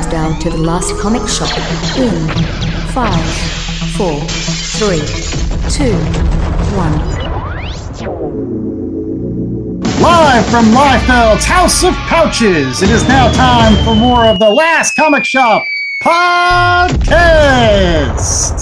countdown to the last comic shop in 5, 4, 3, 2, 1. Live from Liefeld's House of Pouches, it is now time for more of the Last Comic Shop podcast.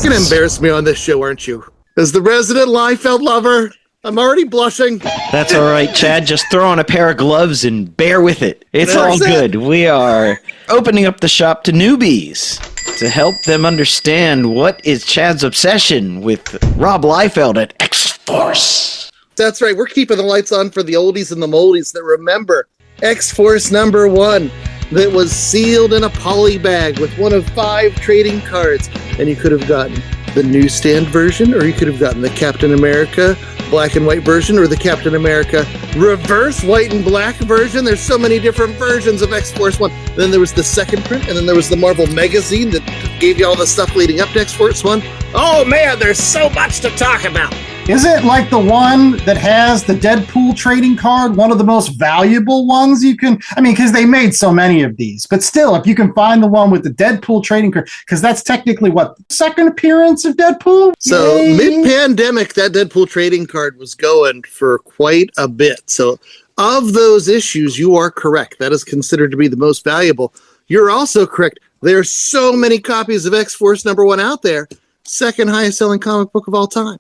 You're going to embarrass me on this show, aren't you? As the resident Liefeld lover, I'm already blushing. That's all right, Chad. Just throw on a pair of gloves and bear with it. It's all good. We are opening up the shop to newbies to help them understand what is Chad's obsession with Rob Liefeld at X-Force. That's right. We're keeping the lights on for the oldies and the moldies that remember X-Force #1 that was sealed in a poly bag with one of 5 trading cards. And you could have gotten the newsstand version, or you could have gotten the Captain America black and white version, or the Captain America reverse white and black version. There's so many different versions of X-Force 1. Then there was the second print, and then there was the Marvel magazine that gave you all the stuff leading up to X-Force 1. Oh man, there's so much to talk about. Is it like the one that has the Deadpool trading card, one of the most valuable ones you can, because they made so many of these, but still, if you can find the one with the Deadpool trading card, because that's technically what, second appearance of Deadpool? So mid-pandemic, that Deadpool trading card was going for quite a bit. So of those issues, you are correct. That is considered to be the most valuable. You're also correct. There's so many copies of X-Force #1 out there. Second highest selling comic book of all time.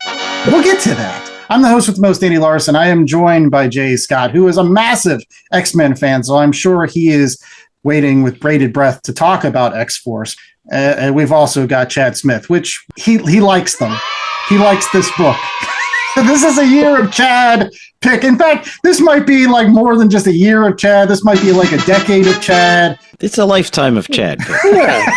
We'll get to that. I'm the host with the most, Andy Larson. I am joined by Jay Scott, who is a massive X-Men fan, so I'm sure he is waiting with bated breath to talk about X-Force. And we've also got Chad Smith, which he likes them. He likes this book. This is a year of Chad pick. In fact, this might be like more than just a year of Chad. This might be like a decade of Chad. It's a lifetime of Chad. Yeah.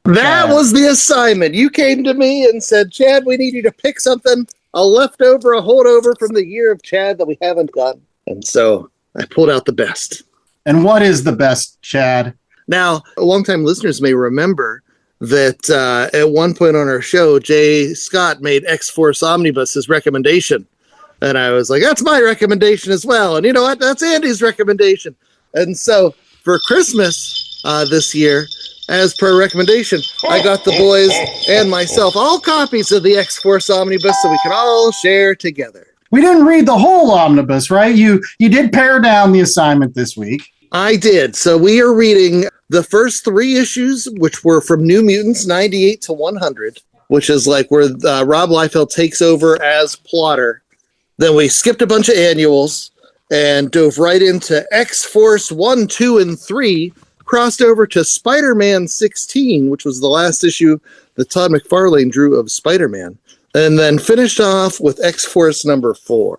That was the assignment. You came to me and said, Chad, we need you to pick something, a leftover, a holdover from the year of Chad that we haven't done. And so I pulled out the best. And what is the best, Chad? Now, longtime listeners may remember that at one point on our show, Jay Scott made X-Force Omnibus his recommendation. And I was like, that's my recommendation as well. And you know what? That's Andy's recommendation. And so for Christmas this year, as per recommendation, I got the boys and myself all copies of the X-Force Omnibus so we can all share together. We didn't read the whole omnibus, right? You did pare down the assignment this week. I did. So we are reading the first 3 issues, which were from New Mutants 98 to 100, which is like where Rob Liefeld takes over as plotter. Then we skipped a bunch of annuals and dove right into X-Force 1, 2, and 3, crossed over to Spider-Man 16, which was the last issue that Todd McFarlane drew of Spider-Man, and then finished off with X-Force #4.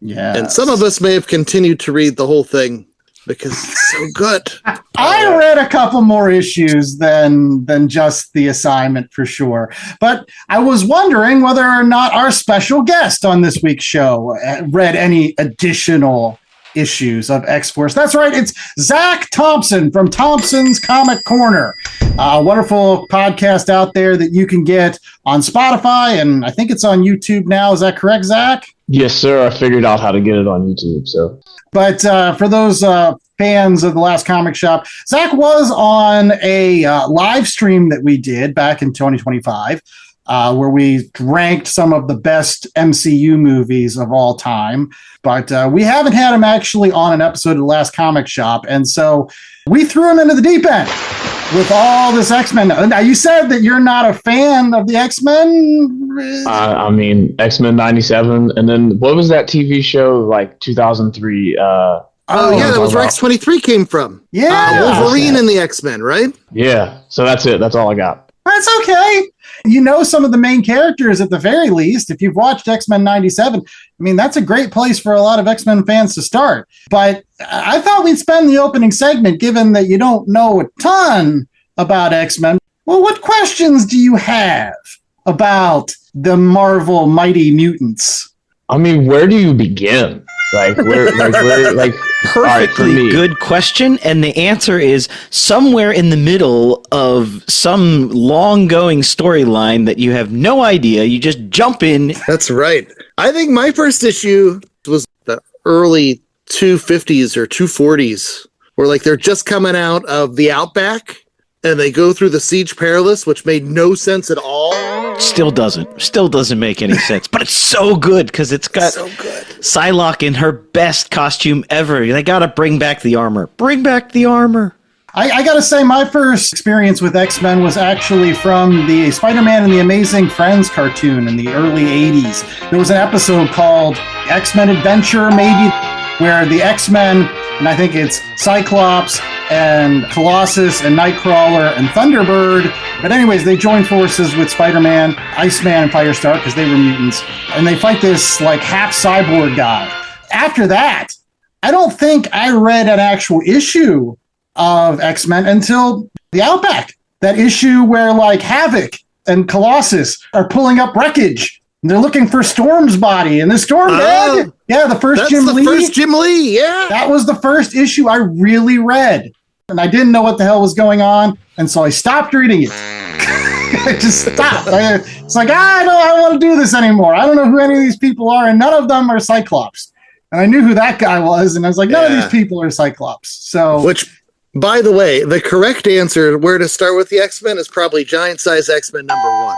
Yeah. And some of us may have continued to read the whole thing because it's so good. I read a couple more issues than just the assignment for sure. But I was wondering whether or not our special guest on this week's show read any additional issues of X-Force. That's right, it's Zach Thompson from Thompson's Comic Corner, a wonderful podcast out there that you can get on Spotify, and I think it's on YouTube now. Is that correct, Zach? Yes, sir. I figured out how to get it on YouTube. But for those fans of the Last Comic Shop, Zach was on a live stream that we did back in 2025, where we ranked some of the best MCU movies of all time. But we haven't had him actually on an episode of the Last Comic Shop. And so we threw him into the deep end with all this X-Men. Now, you said that you're not a fan of the X-Men. X-Men 97. And then what was that TV show like 2003? That was where X-23 came from. Yeah. Wolverine and the X-Men, right? Yeah. So that's it. That's all I got. That's okay. You know some of the main characters at the very least. If you've watched X-Men 97, that's a great place for a lot of X-Men fans to start. But I thought we'd spend the opening segment, given that you don't know a ton about X-Men. Well, what questions do you have about the Marvel Mighty Mutants? Where do you begin? Perfectly good question, and the answer is somewhere in the middle of some long-going storyline that you have no idea. You just jump in. That's right. I think my first issue was the early 250s or 240s, where they're just coming out of the Outback, and they go through the Siege Perilous, which made no sense at all. Still doesn't make any sense, but it's so good because it's got Psylocke in her best costume ever. They gotta bring back the armor. Bring back the armor. I gotta say, my first experience with X-Men was actually from the Spider-Man and the Amazing Friends cartoon in the early 80s. There was an episode called X-Men Adventure, maybe, where the X-Men, and I think it's Cyclops and Colossus and Nightcrawler and Thunderbird. But anyways, they join forces with Spider-Man, Iceman, and Firestar because they were mutants. And they fight this like half cyborg guy. After that, I don't think I read an actual issue of X-Men until the Outback. That issue where like Havoc and Colossus are pulling up wreckage. And they're looking for Storm's body. And the Storm dead. Yeah, the first Jim Lee. First Jim Lee, yeah. That was the first issue I really read. And I didn't know what the hell was going on. And so I stopped reading it. I just stopped. It's like, I don't want to do this anymore. I don't know who any of these people are. And none of them are Cyclops. And I knew who that guy was. And I was like, none of these people are Cyclops. So, which, by the way, the correct answer where to start with the X-Men is probably Giant Size X-Men #1.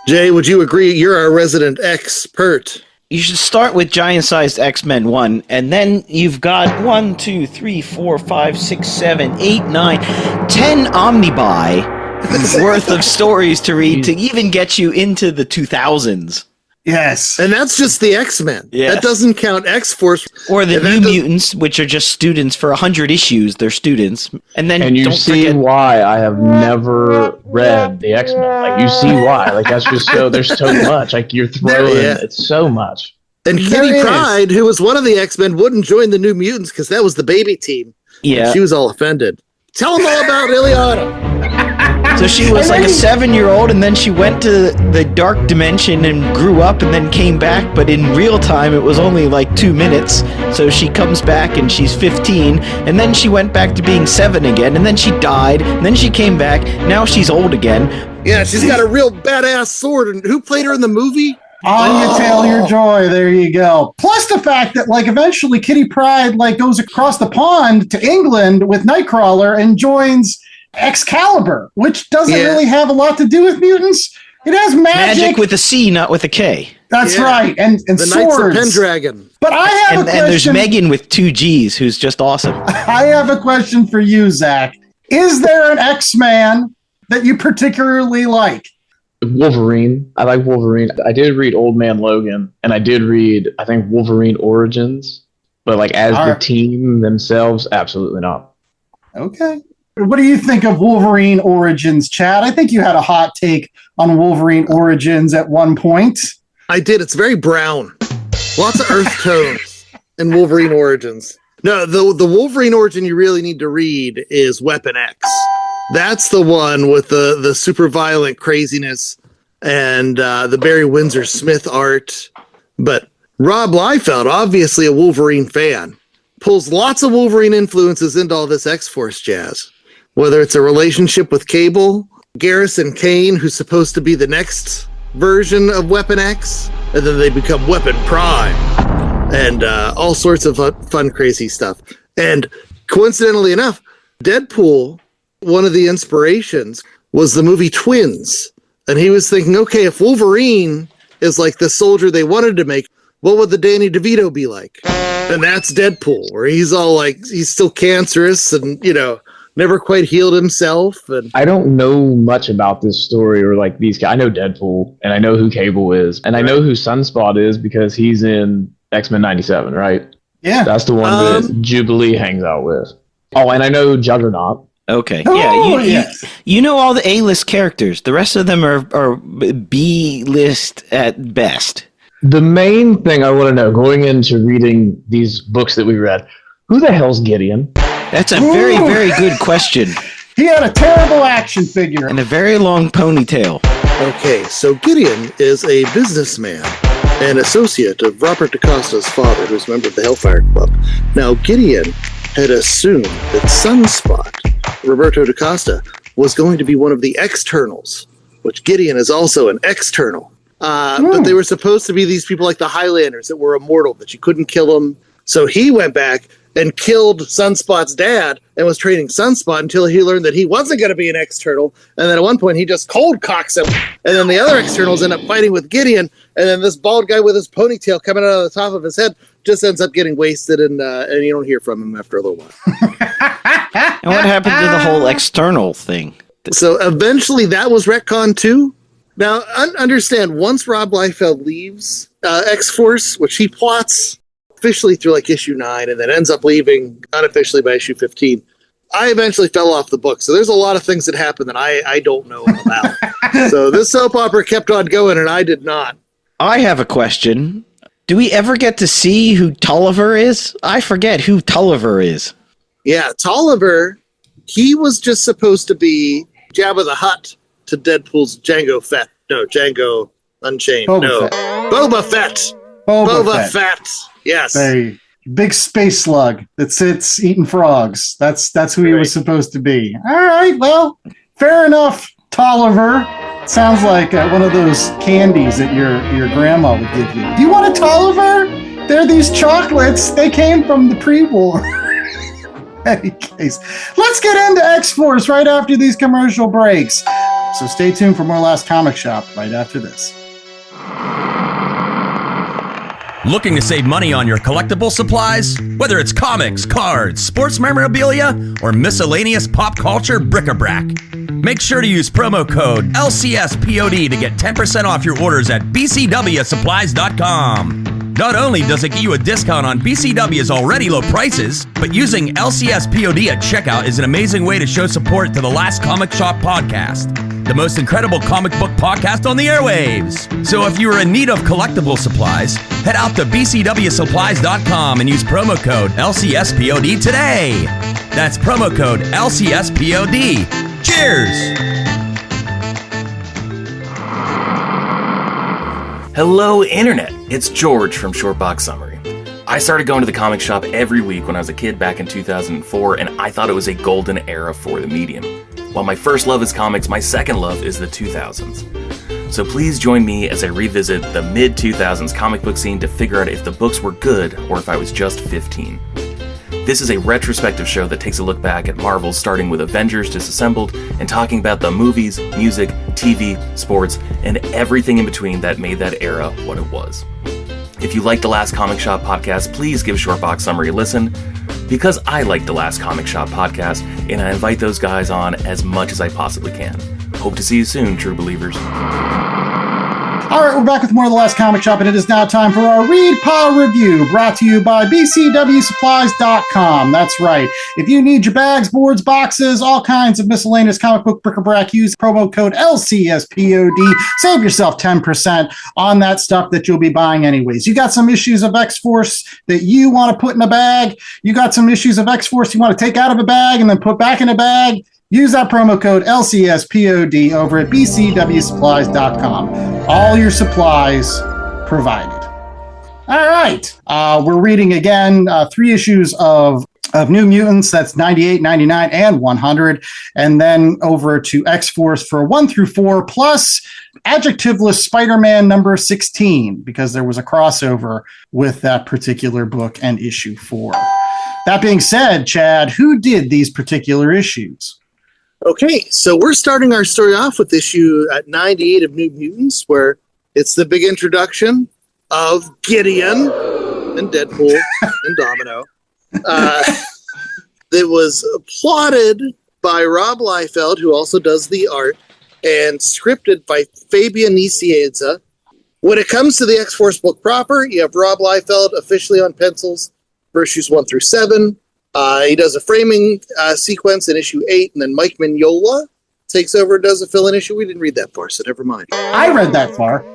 Jay, would you agree? You're our resident expert. You should start with giant-sized X-Men 1, and then you've got 1, 2, 3, 4, 5, 6, 7, 8, 9, 10 omnibuy worth of stories to read to even get you into the 2000s. yes. And that's just the X-Men. Yes. That doesn't count X-Force. Or the New Mutants, which are just students for 100 issues. They're students. And then you don't see forget why I have never read the X-Men. Like, you see why. Like, that's just so, there's so much. Like, you're throwing, it's so much. And Kitty Pryde, who was one of the X-Men, wouldn't join the New Mutants because that was the baby team. Yeah. She was all offended. Tell them all about Ileana. So she was like a 7-year-old, and then she went to the dark dimension and grew up and then came back, but in real time it was only like 2 minutes. So she comes back and she's 15, and then she went back to being 7 again, and then she died, and then she came back. Now she's old again. Yeah, she's got a real badass sword. And who played her in the movie? Anya Taylor-Joy, there you go. Plus the fact that, like, eventually Kitty Pryde, like, goes across the pond to England with Nightcrawler and joins Excalibur, which doesn't really have a lot to do with mutants. It has magic. Magic with a C, not with a K. That's right, and the swords. Knights of Pendragon. But I have a question. And there's Megan with 2 G's, who's just awesome. I have a question for you, Zach. Is there an X-Man that you particularly like? Wolverine. I like Wolverine. I did read Old Man Logan, and I did read, I think, Wolverine Origins. But, like, as the team themselves, absolutely not. Okay. What do you think of Wolverine Origins, Chad? I think you had a hot take on Wolverine Origins at one point. I did. It's very brown. Lots of earth tones in Wolverine Origins. No, the Wolverine origin you really need to read is Weapon X. That's the one with the super violent craziness and the Barry Windsor Smith art. But Rob Liefeld, obviously a Wolverine fan, pulls lots of Wolverine influences into all this X-Force jazz. Whether it's a relationship with Cable, Garrison Kane, who's supposed to be the next version of Weapon X, and then they become Weapon Prime, and all sorts of fun, crazy stuff. And coincidentally enough, Deadpool, one of the inspirations was the movie Twins. And he was thinking, okay, if Wolverine is like the soldier they wanted to make, what would the Danny DeVito be like? And that's Deadpool, where he's all like, he's still cancerous and, you know, never quite healed himself. And I don't know much about this story or like these guys. I know Deadpool and I know who Cable is and I know who Sunspot is because he's in X-Men 97, right? Yeah. That's the one that Jubilee hangs out with. Oh, and I know Juggernaut. Okay. Oh, You know all the A-list characters. The rest of them are B-list at best. The main thing I want to know going into reading these books that we read, who the hell's Gideon? That's a very, very good question. He had a terrible action figure. And a very long ponytail. okay, so Gideon is a businessman and associate of Robert DaCosta's father, who's a member of the Hellfire Club. Now, Gideon had assumed that Sunspot, Roberto DaCosta, was going to be one of the externals, which Gideon is also an external. But they were supposed to be these people like the Highlanders that were immortal, that you couldn't kill them. So he went back and killed Sunspot's dad and was training Sunspot until he learned that he wasn't going to be an X-Turtle. And then at one point he just cold cocks him. And then the other X-Turtles end up fighting with Gideon. And then this bald guy with his ponytail coming out of the top of his head just ends up getting wasted, and you don't hear from him after a little while. And what happened to the whole external thing? So eventually that was retcon too. Now, understand, once Rob Liefeld leaves X-Force, which he plots officially through like issue 9 and then ends up leaving unofficially by issue 15, I eventually fell off the book. So there's a lot of things that happen that I don't know about. So this soap opera kept on going and I did not. I have a question. Do we ever get to see who Tolliver is? I forget who Tolliver is. Yeah, Tolliver, he was just supposed to be Jabba the Hutt to Deadpool's Django Fett. No, Django Unchained. Boba Fett. Boba Fett. Yes. A big space slug that sits eating frogs. That's who he was supposed to be. All right, well, fair enough, Tolliver. Sounds like one of those candies that your grandma would give you. Do you want a Tolliver? They're these chocolates. They came from the pre-war. Any case, let's get into X-Force right after these commercial breaks. So stay tuned for more Last Comic Shop right after this. Looking to save money on your collectible supplies? Whether it's comics, cards, sports memorabilia, or miscellaneous pop culture bric-a-brac, make sure to use promo code LCSPOD to get 10% off your orders at bcwsupplies.com. Not only does it get you a discount on BCW's already low prices, but using LCSPOD at checkout is an amazing way to show support to the Last Comic Shop podcast, the most incredible comic book podcast on the airwaves. So if you are in need of collectible supplies, head out to bcwsupplies.com and use promo code LCSPOD today. That's promo code LCSPOD. Cheers! Hello, Internet. It's George from Shortbox Summary. I started going to the comic shop every week when I was a kid back in 2004, and I thought it was a golden era for the medium. While my first love is comics, my second love is the 2000s. So please join me as I revisit the mid-2000s comic book scene to figure out if the books were good or if I was just 15. This is a retrospective show that takes a look back at Marvel, starting with Avengers Disassembled and talking about the movies, music, TV, sports, and everything in between that made that era what it was. If you like the Last Comic Shop podcast, please give Shortbox Summary a listen, because I like the Last Comic Shop podcast, and I invite those guys on as much as I possibly can. Hope to see you soon, true believers. All right, we're back with more of the Last Comic Shop, and it is now time for our Read Pile Review, brought to you by bcwsupplies.com. That's right. If you need your bags, boards, boxes, all kinds of miscellaneous comic book bric-a-brac, use promo code LCSPOD. Save yourself 10% on that stuff that you'll be buying anyways. You got some issues of X-Force that you want to put in a bag. You got some issues of X-Force you want to take out of a bag and then put back in a bag. Use that promo code LCSPOD over at bcwsupplies.com. All your supplies provided. All right. We're reading again 3 issues of New Mutants. That's 98, 99, and 100. And then over to X-Force for 1 through 4, plus adjectiveless Spider-Man number 16, because there was a crossover with that particular book and issue 4. That being said, Chad, who did these particular issues? Okay, so we're starting our story off with issue 98 of New Mutants, where it's the big introduction of Gideon and Deadpool and Domino. It was plotted by Rob Liefeld, who also does the art, and scripted by Fabian Nicieza. When it comes to the X-Force book proper, you have Rob Liefeld officially on pencils for issues 1 through 7. He does a framing sequence in issue 8, and then Mike Mignola takes over and does a fill-in issue. We didn't read that far, so never mind. I read that far.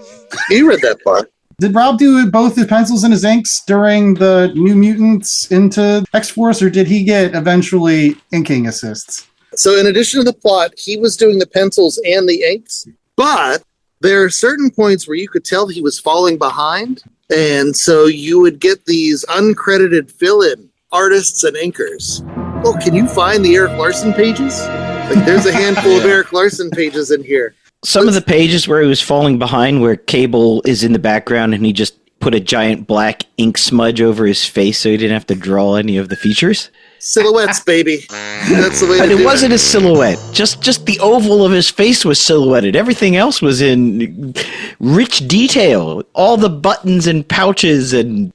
You read that far. Did Rob do both his pencils and his inks during the New Mutants into X-Force, or did he get eventually inking assists? So in addition to the plot, he was doing the pencils and the inks, but there are certain points where you could tell he was falling behind, and so you would get these uncredited fill-in artists and inkers. Oh, can you find the Eric Larson pages? Like, there's a handful of Eric Larson pages in here. Some of the pages where he was falling behind, where Cable is in the background and he just put a giant black ink smudge over his face so he didn't have to draw any of the features. Silhouettes, baby. That's the way But to do it wasn't a silhouette. Just the oval of his face was silhouetted. Everything else was in rich detail. All the buttons and pouches and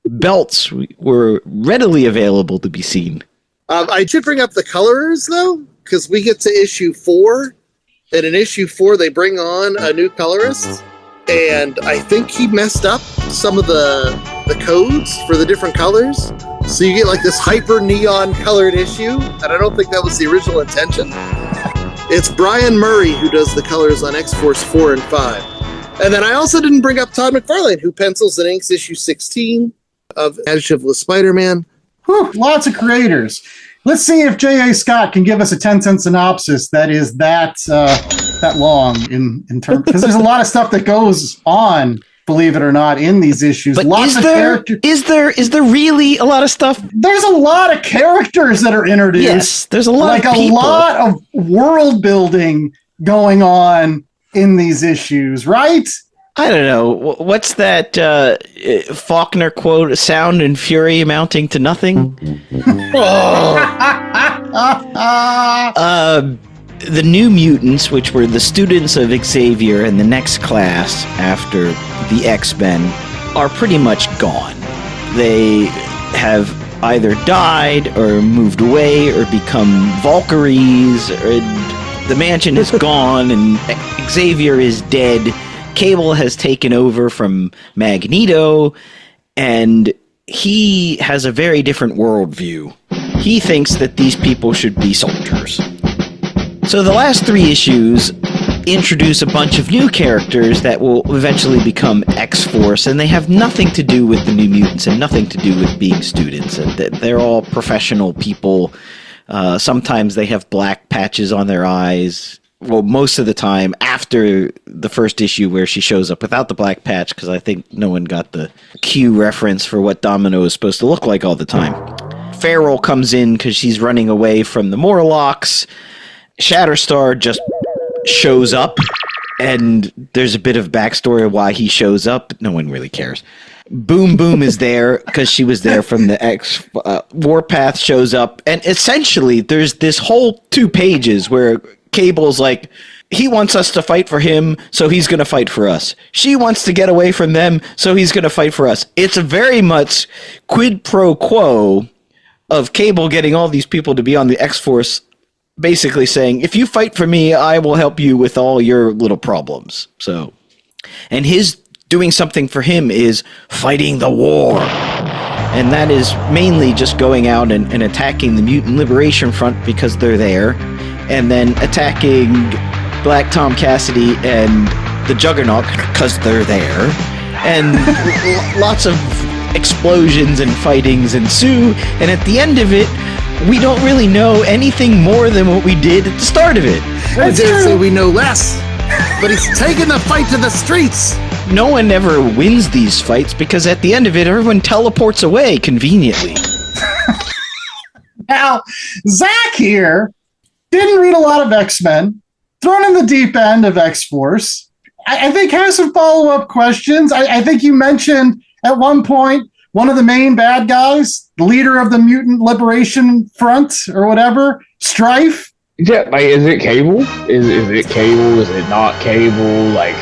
belts were readily available to be seen. I should bring up the colors, though, because we get to issue 4. And in issue 4, they bring on a new colorist. And I think he messed up some of the codes for the different colors. So you get like this hyper neon colored issue. And I don't think that was the original intention. It's Brian Murray who does the colors on X-Force 4 and 5. And then I also didn't bring up Todd McFarlane, who pencils and inks issue 16 of Adjectiveless Spider-Man. Whew, lots of creators. Let's see if J.A. Scott can give us a 10-cent synopsis that is that long in terms, because there's a lot of stuff that goes on, believe it or not, in these issues. But lots of characters. Is there really a lot of stuff? There's a lot of characters that are introduced. Yes, there's a lot of people. A lot of world building going on in these issues, right? I don't know. What's that Faulkner quote? Sound and fury amounting to nothing? The New Mutants, which were the students of Xavier in the next class after the X-Men, are pretty much gone. They have either died or moved away or become Valkyries, or the mansion is gone and Xavier is dead. Cable has taken over from Magneto, and he has a very different worldview. He thinks that these people should be soldiers. So the last 3 issues introduce a bunch of new characters that will eventually become X-Force, and they have nothing to do with the New Mutants and nothing to do with being students. They're all professional people. Sometimes they have black patches on their eyes. Well, most of the time after the first issue where she shows up without the black patch, because I think no one got the Q reference for what Domino is supposed to look like all the time. Farrell comes in because she's running away from the Morlocks. Shatterstar just shows up, and there's a bit of backstory of why he shows up. No one really cares. Boom Boom is there because she was there from the X. Warpath shows up, and essentially there's this whole 2 pages where Cable's like, he wants us to fight for him, so he's going to fight for us. She wants to get away from them, so he's going to fight for us. It's a very much quid pro quo of Cable getting all these people to be on the X-Force, basically saying, if you fight for me, I will help you with all your little problems. So, and his doing something for him is fighting the war. And that is mainly just going out and attacking the Mutant Liberation Front because they're there, and then attacking Black Tom Cassidy and the Juggernaut because they're there, and lots of explosions and fightings ensue, and at the end of it, we don't really know anything more than what we did at the start of it. I dare say we know less, but he's taking the fight to the streets. No one ever wins these fights because at the end of it, everyone teleports away conveniently. Now, Zach here didn't read a lot of X-Men, thrown in the deep end of X-Force. I think has some follow-up questions. I think you mentioned at one point one of the main bad guys, the leader of the Mutant Liberation Front or whatever, Strife. Yeah, like, is it Cable? Is it Cable? Is it not Cable? Like,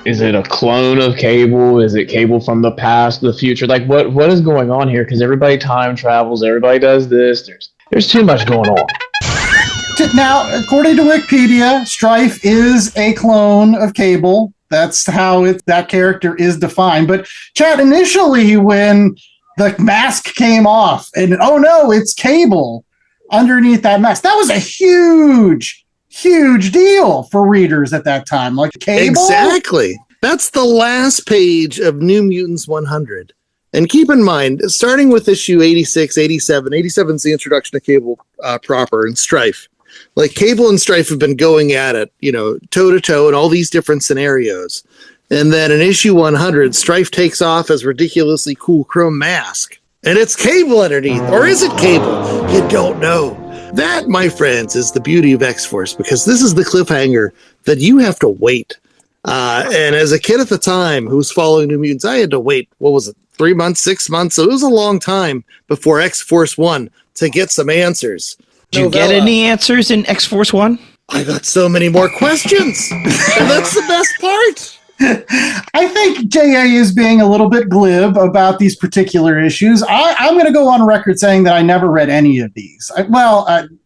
is it a clone of Cable? Is it Cable from the past, the future? Like, what is going on here? Because everybody time travels, everybody does this. There's too much going on. Now, according to Wikipedia, Strife is a clone of Cable. That's how that character is defined. But Chad, initially when the mask came off and, oh no, it's Cable underneath that mask, that was a huge deal for readers at that time. Like, Cable? Exactly. That's the last page of New Mutants 100. And keep in mind, starting with issue 86, 87, 87 is the introduction of Cable proper and Strife. Like, Cable and Strife have been going at it, toe to toe in all these different scenarios. And then in issue 100, Strife takes off his ridiculously cool chrome mask. And it's Cable underneath. Or is it Cable? You don't know. That, my friends, is the beauty of X-Force, because this is the cliffhanger that you have to wait And as a kid at the time who was following New Mutants, I had to wait, 3 months, 6 months? So it was a long time before X-Force 1 to get some answers. Did you get any answers in X-Force 1? I got so many more questions. And that's the best part. I think J.A. is being a little bit glib about these particular issues. I'm going to go on record saying that I never read any of these.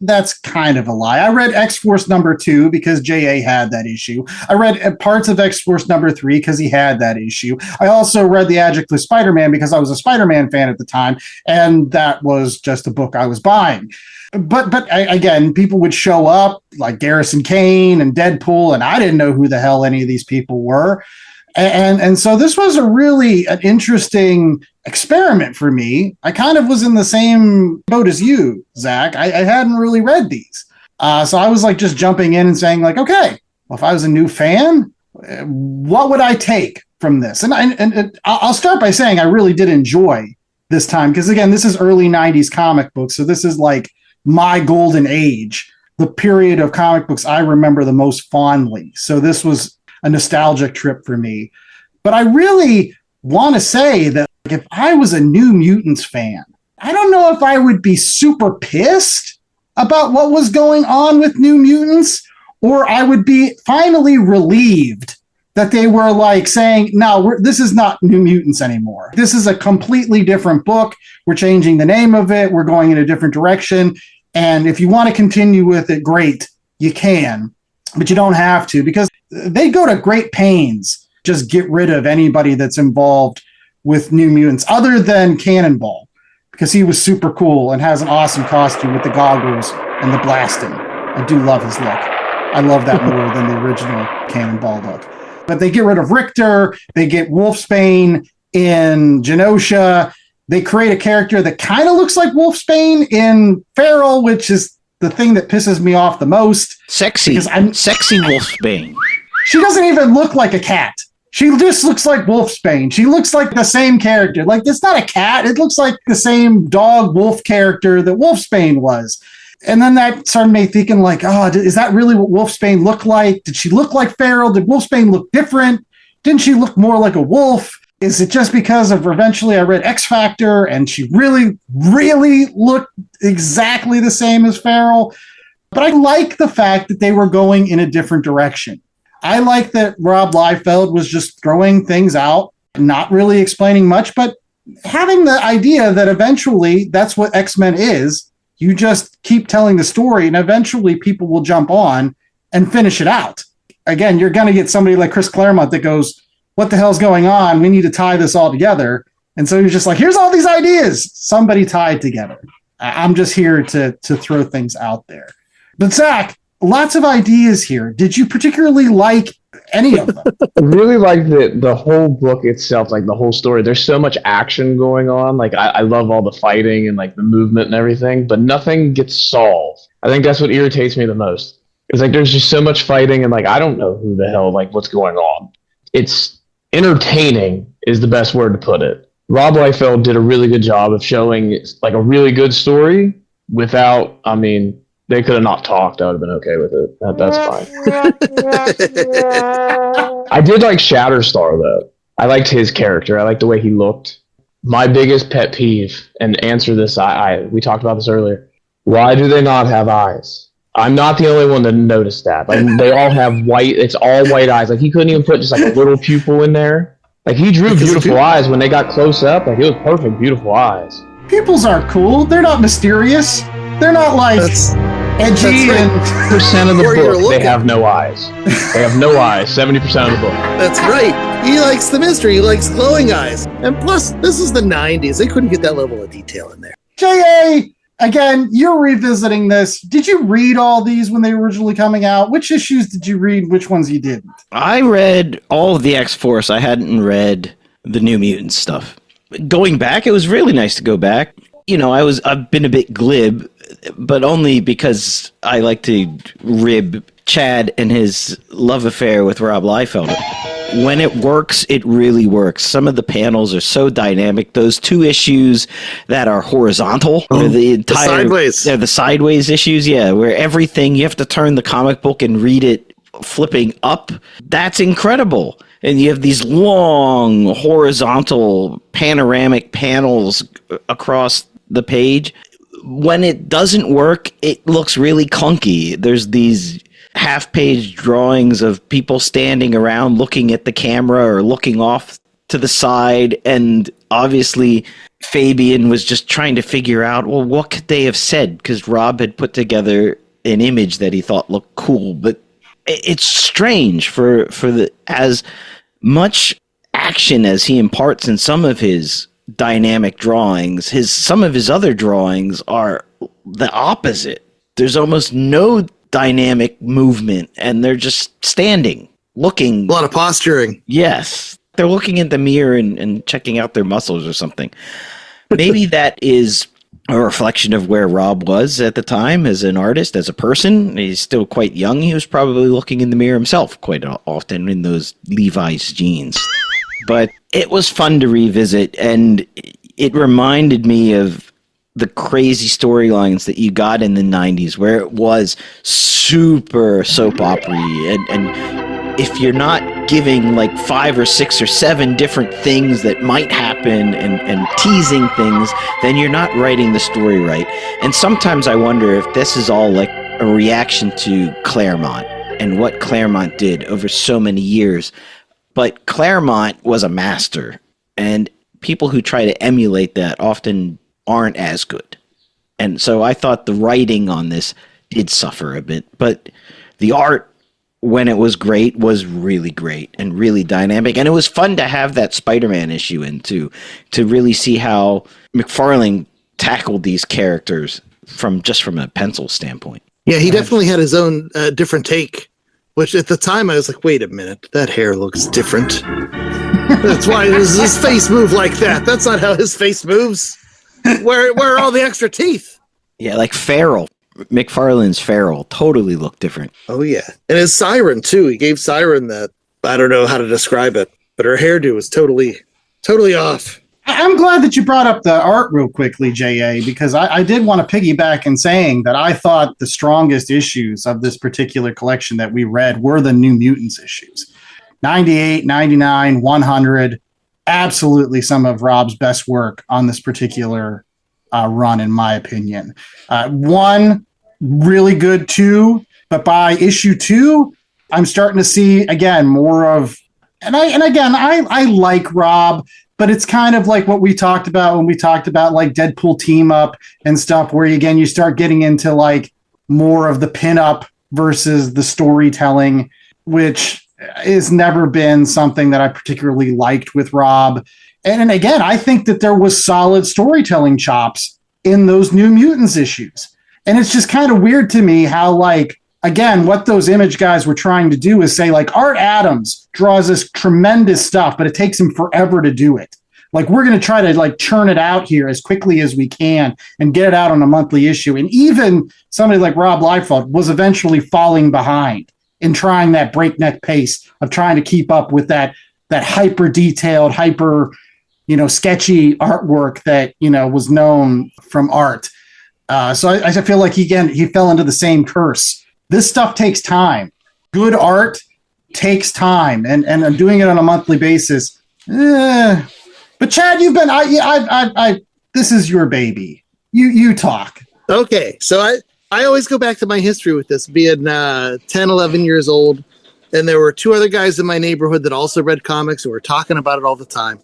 That's kind of a lie. I read X-Force number 2 because J.A. had that issue. I read parts of X-Force number 3 because he had that issue. I also read The Adjective Spider-Man because I was a Spider-Man fan at the time, and that was just a book I was buying. But again, people would show up like Garrison Kane and Deadpool, and I didn't know who the hell any of these people were. And so this was an interesting experiment for me. I kind of was in the same boat as you, Zach. I hadn't really read these. So I was like just jumping in and saying like, okay, well, if I was a new fan, what would I take from this? And I'll start by saying I really did enjoy this time because, again, this is early 90s comic books. So this is like my golden age, the period of comic books I remember the most fondly. So this was a nostalgic trip for me. But I really want to say that if I was a New Mutants fan, I don't know if I would be super pissed about what was going on with New Mutants, or I would be finally relieved that they were like saying, no, this is not New Mutants anymore. This is a completely different book. We're changing the name of it. We're going in a different direction. And if you want to continue with it, great, you can, but you don't have to, because they go to great pains just get rid of anybody that's involved with New Mutants other than Cannonball, because he was super cool and has an awesome costume with the goggles and the blasting. I do love his look. I love that more than the original Cannonball look. But they get rid of Richter. They get Wolfsbane in Genosha. They create a character that kind of looks like Wolfsbane in Feral, which is the thing that pisses me off the most. Sexy Wolfsbane. She doesn't even look like a cat. She just looks like Wolfsbane. She looks like the same character. Like, it's not a cat. It looks like the same dog wolf character that Wolfsbane was. And then that started me thinking, like, is that really what Wolfsbane looked like? Did she look like Feral? Did Wolfsbane look different? Didn't she look more like a wolf? Is it just because of eventually I read X Factor and she really, really looked exactly the same as Feral? But I like the fact that they were going in a different direction. I like that Rob Liefeld was just throwing things out, not really explaining much, but having the idea that eventually that's what X-Men is. You just keep telling the story and eventually people will jump on and finish it out. Again, you're going to get somebody like Chris Claremont that goes, what the hell's going on? We need to tie this all together. And so he's just like, here's all these ideas. Somebody tied together. I'm just here to throw things out there. But Zach, lots of ideas here. Did you particularly like any of them? I really like the whole book itself, like the whole story. There's so much action going on. Like I love all the fighting and like the movement and everything, but nothing gets solved. I think that's what irritates me the most. It's like there's just so much fighting and like I don't know who the hell, like what's going on. It's entertaining is the best word to put it. Rob Liefeld did a really good job of showing like a really good story without, they could have not talked. I would have been okay with it. That's fine. I did like Shatterstar, though. I liked his character. I liked the way he looked. My biggest pet peeve, and answer this, we talked about this earlier. Why do they not have eyes? I'm not the only one to notice that. Like, they all have white. It's all white eyes. Like, he couldn't even put just like a little pupil in there. Like, he drew beautiful eyes when they got close up. Like, it was perfect, beautiful eyes. Pupils aren't cool. They're not mysterious. They're not like edgy. And percent of the book, they have no eyes. They have no eyes. 70% of the book. That's right. He likes the mystery. He likes glowing eyes. And plus, this is the 90s. They couldn't get that level of detail in there. J.A., again, you're revisiting this. Did you read all these when they were originally coming out? Which issues did you read? Which ones you didn't? I read all of the X-Force. I hadn't read the New Mutants stuff. Going back, it was really nice to go back. I've been a bit glib, but only because I like to rib Chad and his love affair with Rob Liefeld. When it works, it really works. Some of the panels are so dynamic. Those two issues that are horizontal, where the sideways. They're the sideways issues, yeah, where everything, you have to turn the comic book and read it flipping up. That's incredible. And you have these long horizontal panoramic panels across the page. When it doesn't work, it looks really clunky. There's these half-page drawings of people standing around looking at the camera or looking off to the side, and obviously Fabian was just trying to figure out, well, what could they have said? Because Rob had put together an image that he thought looked cool, but it's strange for the as much action as he imparts in some of his dynamic drawings. Some of his other drawings are the opposite. There's almost no dynamic movement, and they're just standing, looking. A lot of posturing. Yes. They're looking in the mirror and checking out their muscles or something. Maybe that is a reflection of where Rob was at the time as an artist, as a person. He's still quite young. He was probably looking in the mirror himself quite often in those Levi's jeans. But it was fun to revisit, and it reminded me of the crazy storylines that you got in the 90s, where it was super soap opera-y, and if you're not giving like 5 or 6 or 7 different things that might happen and teasing things, then you're not writing the story right. And sometimes I wonder if this is all like a reaction to Claremont and what Claremont did over so many years. But Claremont was a master, and people who try to emulate that often aren't as good. And so I thought the writing on this did suffer a bit, but the art, when it was great, was really great and really dynamic. And it was fun to have that Spider-Man issue in too, to really see how McFarlane tackled these characters from a pencil standpoint. Yeah, he definitely had his own different take, which at the time I was like, wait a minute, that hair looks different. That's why his face moved like that. That's not how his face moves. Where are all the extra teeth? Yeah, like Farrell. McFarlane's Farrell totally looked different. Oh, yeah. And his Siren, too. He gave Siren that, I don't know how to describe it, but her hairdo was totally off. I'm glad that you brought up the art real quickly, J.A., because I did want to piggyback in saying that I thought the strongest issues of this particular collection that we read were the New Mutants issues. 98, 99, 100, absolutely some of Rob's best work on this particular run, in my opinion. One, really good, 2, but by issue 2, I'm starting to see, again, more of, I like Rob, but it's kind of like what we talked about when we talked about like Deadpool team up and stuff, where again, you start getting into like more of the pinup versus the storytelling, which has never been something that I particularly liked with Rob. And again, I think that there was solid storytelling chops in those New Mutants issues. And it's just kind of weird to me how, like, again, what those Image guys were trying to do is say, like, Art Adams draws this tremendous stuff, but it takes him forever to do it. Like, we're going to try to, like, churn it out here as quickly as we can and get it out on a monthly issue. And even somebody like Rob Liefeld was eventually falling behind in trying that breakneck pace of trying to keep up with that hyper detailed, hyper, sketchy artwork that, was known from Art. So I feel like he fell into the same curse. This stuff takes time. Good art takes time, and doing it on a monthly basis. But Chad, you've been, this is your baby. You talk. Okay. So I always go back to my history with this, being 10, 11 years old. And there were 2 other guys in my neighborhood that also read comics and were talking about it all the time.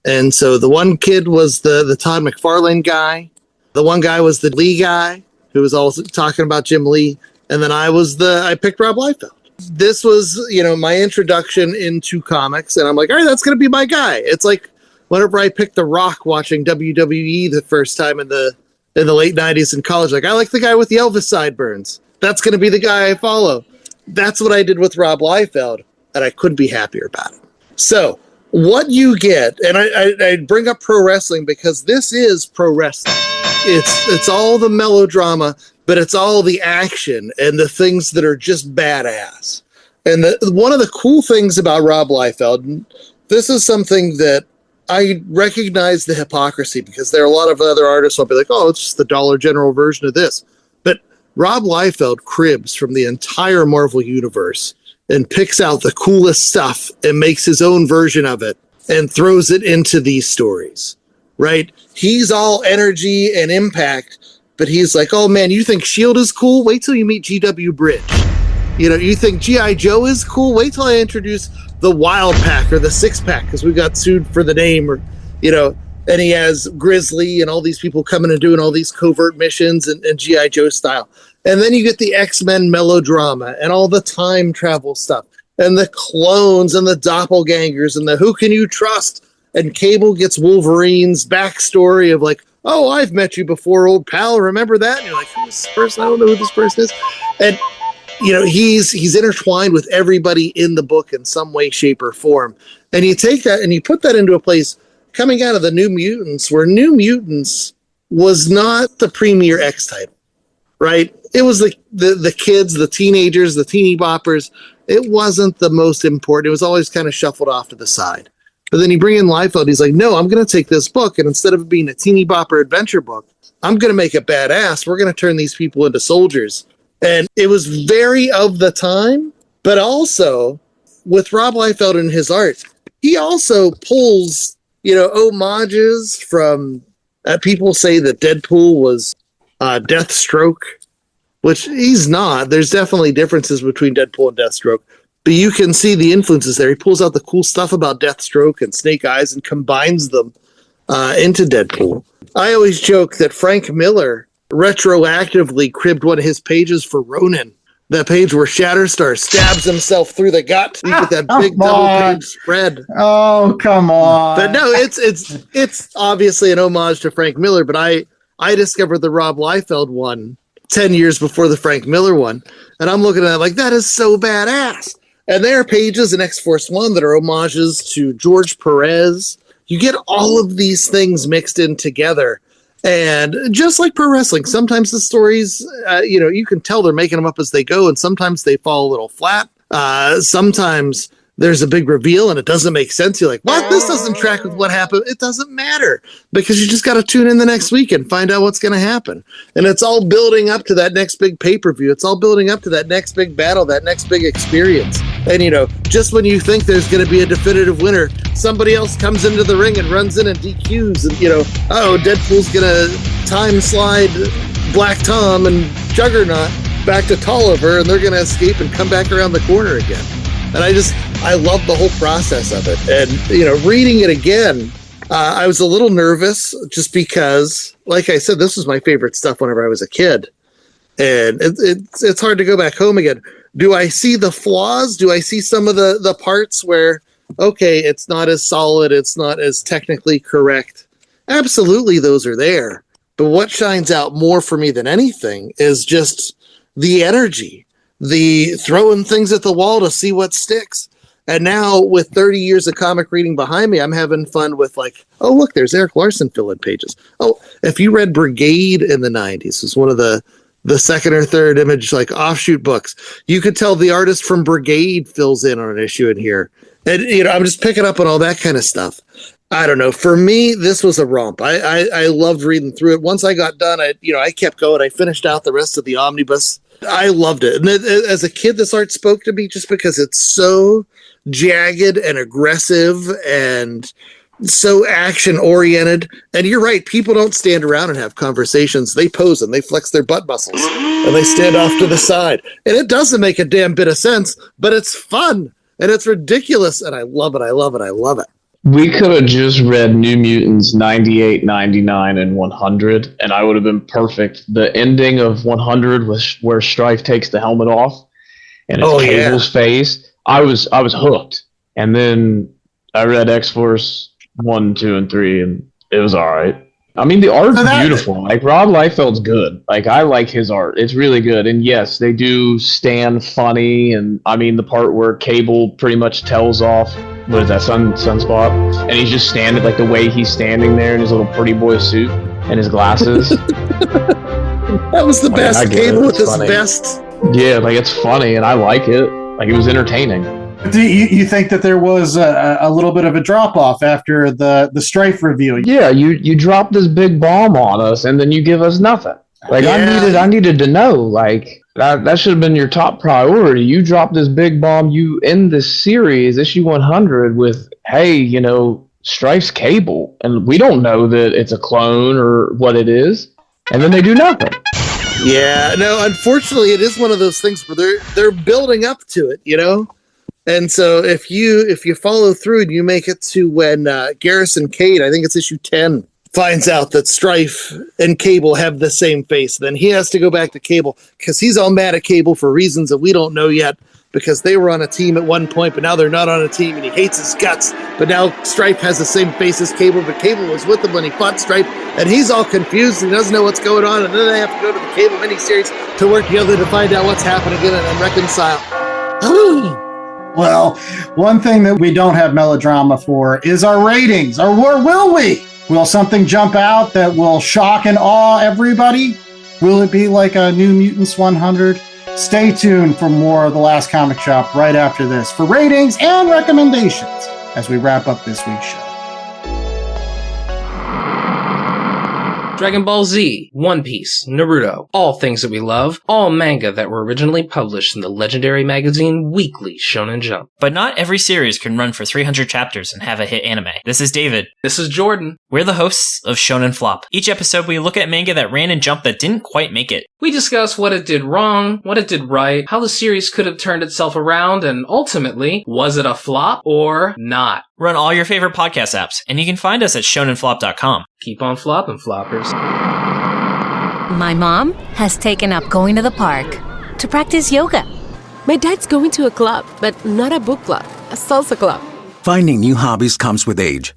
And so the one kid was the Todd McFarlane guy. The one guy was the Lee guy who was also talking about Jim Lee. And then I picked Rob Liefeld. This was, my introduction into comics. And I'm like, all right, that's going to be my guy. It's like whenever I picked The Rock watching WWE the first time in the late 90s in college, like, I like the guy with the Elvis sideburns. That's going to be the guy I follow. That's what I did with Rob Liefeld, and I couldn't be happier about it. So what you get, and I bring up pro wrestling because this is pro wrestling. It's all the melodrama, but it's all the action and the things that are just badass. And one of the cool things about Rob Liefeld, this is something that I recognize the hypocrisy, because there are a lot of other artists who'll be like, oh, it's just the Dollar General version of this. But Rob Liefeld cribs from the entire Marvel universe and picks out the coolest stuff and makes his own version of it and throws it into these stories, right? He's all energy and impact, but he's like, oh man, you think S.H.I.E.L.D. is cool? Wait till you meet G.W. Bridge. You think G.I. Joe is cool? Wait till I introduce the Wild Pack or the Six Pack, because we got sued for the name, or, and he has Grizzly and all these people coming and doing all these covert missions and G.I. Joe style. And then you get the X-Men melodrama and all the time travel stuff and the clones and the doppelgangers and the who can you trust? And Cable gets Wolverine's backstory of like, oh, I've met you before, old pal. Remember that? And you're like, who's this person? I don't know who this person is. And, he's intertwined with everybody in the book in some way, shape, or form. And you take that and you put that into a place coming out of the New Mutants, where New Mutants was not the premier X title, right? It was the kids, the teenagers, the teeny boppers. It wasn't the most important. It was always kind of shuffled off to the side. But then you bring in Liefeld. He's like, no, I'm going to take this book, and instead of it being a teeny bopper adventure book, I'm going to make it badass. We're going to turn these people into soldiers. And it was very of the time, but also with Rob Liefeld and his art, he also pulls, homages from, people say that Deadpool was Deathstroke, which he's not. There's definitely differences between Deadpool and Deathstroke, but you can see the influences there. He pulls out the cool stuff about Deathstroke and Snake Eyes and combines them into Deadpool. I always joke that Frank Miller retroactively cribbed one of his pages for Ronin. That page where Shatterstar stabs himself through the gut. You get that big double-page spread. Oh, come on. But no, it's obviously an homage to Frank Miller, but I discovered the Rob Liefeld one 10 years before the Frank Miller one, and I'm looking at it like, that is so badass. And there are pages in X-Force 1 that are homages to George Perez. You get all of these things mixed in together. And just like pro wrestling, sometimes the stories, you can tell they're making them up as they go, and sometimes they fall a little flat. Sometimes there's a big reveal and it doesn't make sense. You're like, what? This doesn't track with what happened. It doesn't matter, because you just got to tune in the next week and find out what's going to happen. And it's all building up to that next big pay-per-view. It's all building up to that next big battle, that next big experience. And, just when you think there's going to be a definitive winner, somebody else comes into the ring and runs in and DQs. And, Deadpool's going to time slide Black Tom and Juggernaut back to Tolliver, and they're going to escape and come back around the corner again. And I love the whole process of it. And, reading it again, I was a little nervous just because, like I said, this was my favorite stuff whenever I was a kid. And it's hard to go back home again. Do I see the flaws? Do I see some of the parts where, okay, it's not as solid, it's not as technically correct? Absolutely, those are there. But what shines out more for me than anything is just the energy, the throwing things at the wall to see what sticks. And now with 30 years of comic reading behind me, I'm having fun with like, oh, look, there's Eric Larson fill-in pages. Oh, if you read Brigade in the 90s, it's one of the second or third Image like offshoot books, you could tell the artist from Brigade fills in on an issue in here. And, I'm just picking up on all that kind of stuff. I don't know. For me, this was a romp. I loved reading through it. Once I got done, I kept going. I finished out the rest of the omnibus. I loved it. And as a kid, this art spoke to me just because it's so jagged and aggressive and so action oriented. And you're right. People don't stand around and have conversations. They pose and they flex their butt muscles and they stand off to the side. And it doesn't make a damn bit of sense, but it's fun and it's ridiculous. And I love it. I love it. I love it. We could have just read New Mutants 98, 99, and 100, and I would have been perfect. The ending of 100 was where Strife takes the helmet off, and it's Cable's face. I was hooked. And then I read X-Force 1, 2, and 3, and it was all right. I mean, the art's beautiful. Like, Rob Liefeld's good. Like, I like his art. It's really good. And yes, they do stand funny. And I mean, the part where Cable pretty much tells off, what is that, Sunspot? And he's just standing, like the way he's standing there in his little pretty boy suit and his glasses. That was the best. Cable with his vest. Yeah, like, it's funny and I like it. Like, it was entertaining. Do you think that there was a little bit of a drop-off after the Strife reveal? Yeah, you drop this big bomb on us and then you give us nothing. Like, I needed to know, like, That should have been your top priority. You drop this big bomb, you end this series, issue 100, with, hey, Strife's Cable. And we don't know that it's a clone or what it is. And then they do nothing. Yeah, no, unfortunately, it is one of those things where they're building up to it, And so if you follow through and you make it to when Garrison Cade, I think it's issue 10, finds out that Strife and Cable have the same face, then he has to go back to Cable because he's all mad at Cable for reasons that we don't know yet, because they were on a team at one point, but now they're not on a team, and he hates his guts. But now Strife has the same face as Cable, but Cable was with him when he fought Strife, and he's all confused and doesn't know what's going on, and then they have to go to the Cable miniseries to work together to find out what's happening and then reconcile. Well, one thing that we don't have melodrama for is our ratings, or will we? Will something jump out that will shock and awe everybody? Will it be like a New Mutants 100? Stay tuned for more of The Last Comic Shop right after this for ratings and recommendations as we wrap up this week's show. Dragon Ball Z, One Piece, Naruto, all things that we love, all manga that were originally published in the legendary magazine Weekly Shonen Jump. But not every series can run for 300 chapters and have a hit anime. This is David. This is Jordan. We're the hosts of Shonen Flop. Each episode we look at manga that ran in Jump that didn't quite make it. We discuss what it did wrong, what it did right, how the series could have turned itself around, and ultimately, was it a flop or not? We're on all your favorite podcast apps, and you can find us at shonenflop.com. Keep on flopping, floppers. My mom has taken up going to the park to practice yoga. My dad's going to a club, but not a book club, a salsa club. Finding new hobbies comes with age.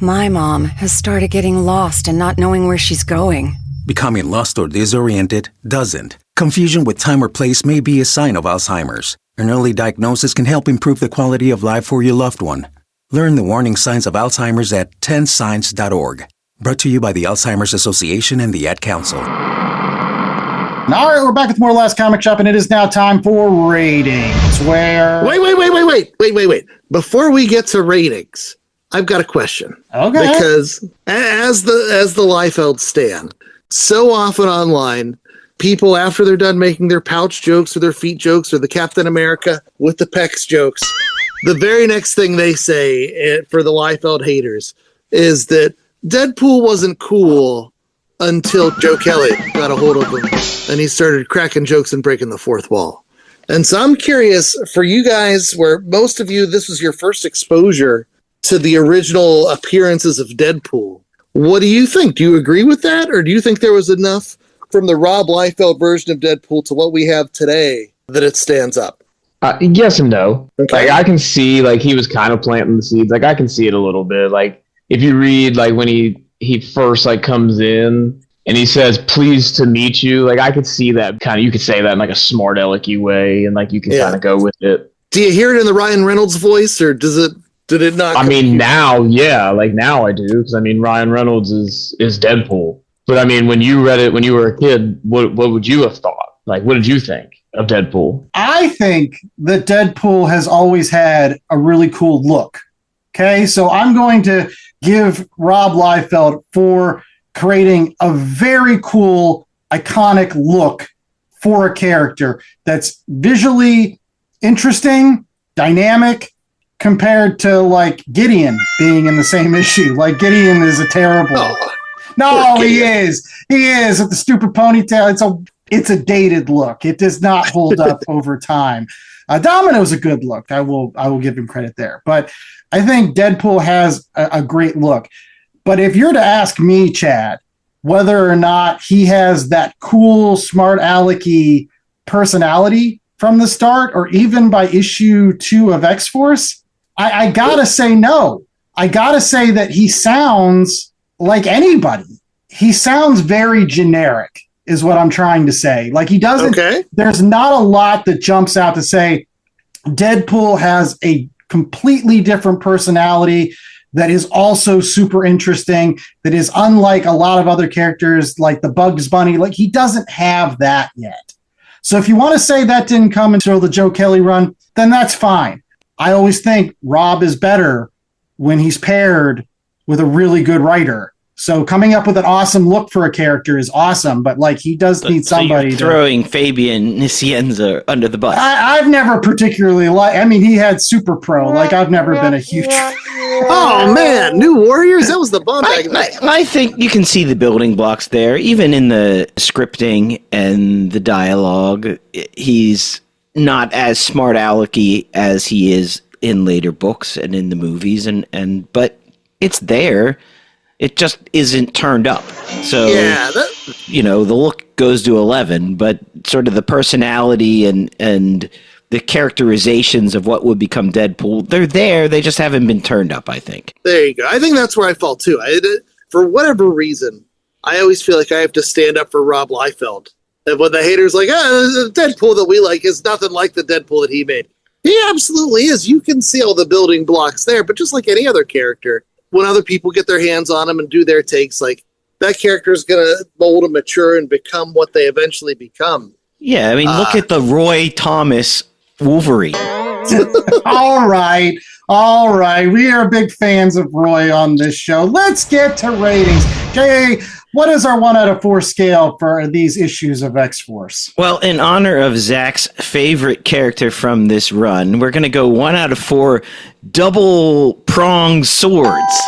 My mom has started getting lost and not knowing where she's going. Becoming lost or disoriented doesn't. Confusion with time or place may be a sign of Alzheimer's. An early diagnosis can help improve the quality of life for your loved one. Learn the warning signs of Alzheimer's at 10signs.org. Brought to you by the Alzheimer's Association and the Ad Council. All right, we're back with more Last Comic Shop, and it is now time for ratings. Wait. Before we get to ratings, I've got a question. Okay. Because as the Liefeld stan, so often online, people, after they're done making their pouch jokes or their feet jokes or the Captain America with the pecs jokes, the very next thing they say for the Liefeld haters is that Deadpool wasn't cool until Joe Kelly got a hold of him and he started cracking jokes and breaking the fourth wall. And so I'm curious, for you guys, where most of you, this was your first exposure to the original appearances of Deadpool, what do you think? Do you agree with that? Or do you think there was enough from the Rob Liefeld version of Deadpool to what we have today that it stands up? Yes and no. Okay. Like, I can see, like, he was kind of planting the seeds. Like, I can see it a little bit. Like, if you read, like, when he first, like, comes in and he says, "Pleased to meet you," like, I could see that kind of, you could say that in, like, a smart alecky way, and, like, you can kind of go with it. Do you hear it in the Ryan Reynolds voice, or did it not? I mean, now, yeah, like, now I do, because, I mean, Ryan Reynolds is Deadpool. But, I mean, when you read it when you were a kid, what would you have thought? Like, what did you think of Deadpool? I think that Deadpool has always had a really cool look. Okay, so I'm going to give Rob Liefeld for creating a very cool, iconic look for a character that's visually interesting, dynamic, compared to, like, Gideon being in the same issue. Like, Gideon is a terrible... No, he is. He is with the stupid ponytail. It's a dated look. It does not hold up over time. Domino's a good look. I will give him credit there. But I think Deadpool has a great look. But if you're to ask me, Chad, whether or not he has that cool, smart alecky personality from the start, or even by issue 2 of X-Force, I gotta say no. I gotta say that he sounds like anybody. He sounds very generic, is what I'm trying to say. Like, he doesn't, there's not a lot that jumps out to say Deadpool has a completely different personality that is also super interesting, that is unlike a lot of other characters like the Bugs Bunny. Like, he doesn't have that yet. So if you want to say that didn't come until the Joe Kelly run, then that's fine. I always think Rob is better when he's paired with a really good writer. So coming up with an awesome look for a character is awesome, but like he does need somebody. So throwing Fabian Nicienza under the bus. I've never particularly liked. I mean, he had Super Pro. Like I've never been a huge. Oh man, New Warriors, that was the bomb. I think you can see the building blocks there, even in the scripting and the dialogue. He's not as smart alecky as he is in later books and in the movies, but it's there. It just isn't turned up. So, the look goes to 11, but sort of the personality and the characterizations of what would become Deadpool, they're there. They just haven't been turned up, I think. There you go. I think that's where I fall, too. For whatever reason, I always feel like I have to stand up for Rob Liefeld. And when the haters like, the Deadpool that we like is nothing like the Deadpool that he made. He absolutely is. You can see all the building blocks there, but just like any other character, when other people get their hands on him and do their takes, like that character is going to mold and mature and become what they eventually become. Yeah, I mean, look at the Roy Thomas Wolverine. All right. We are big fans of Roy on this show. Let's get to ratings. Jay, what is our 1 out of 4 scale for these issues of X-Force? Well, in honor of Zach's favorite character from this run, we're going to go 1 out of 4 double-pronged swords,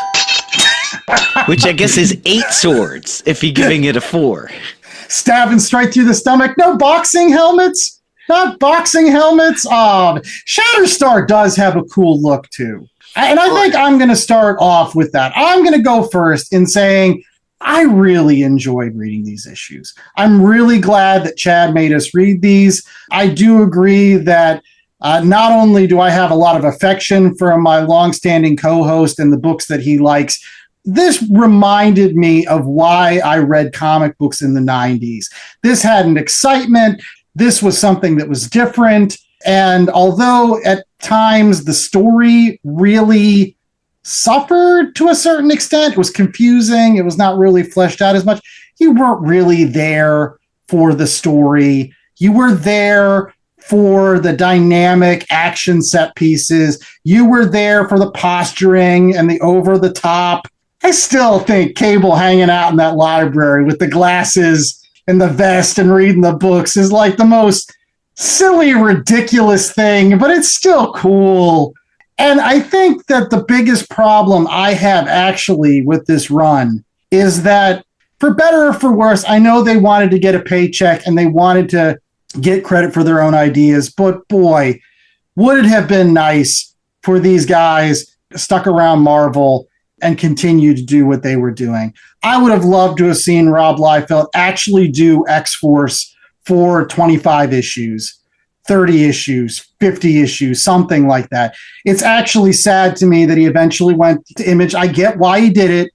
which I guess is 8 swords if you're giving it a 4. Stabbing straight through the stomach. No boxing helmets? Not boxing helmets? Shatterstar does have a cool look, too. And I think I'm going to start off with that. I'm going to go first in saying I really enjoyed reading these issues. I'm really glad that Chad made us read these. I do agree that not only do I have a lot of affection for my longstanding co-host and the books that he likes, this reminded me of why I read comic books in the 90s. This had an excitement. This was something that was different. And although at times the story really suffered to a certain extent, it was confusing, it was not really fleshed out as much, you weren't really there for the story. You were there for the dynamic action set pieces. You were there for the posturing and the over the top. I still think Cable hanging out in that library with the glasses and the vest and reading the books is like the most silly, ridiculous thing, but it's still cool. And I think that the biggest problem I have actually with this run is that, for better or for worse, I know they wanted to get a paycheck and they wanted to get credit for their own ideas, but boy, would it have been nice for these guys stuck around Marvel and continue to do what they were doing. I would have loved to have seen Rob Liefeld actually do X-Force for 25 issues, 30 issues, 50 issues, something like that. It's actually sad to me that he eventually went to Image. I get why he did it,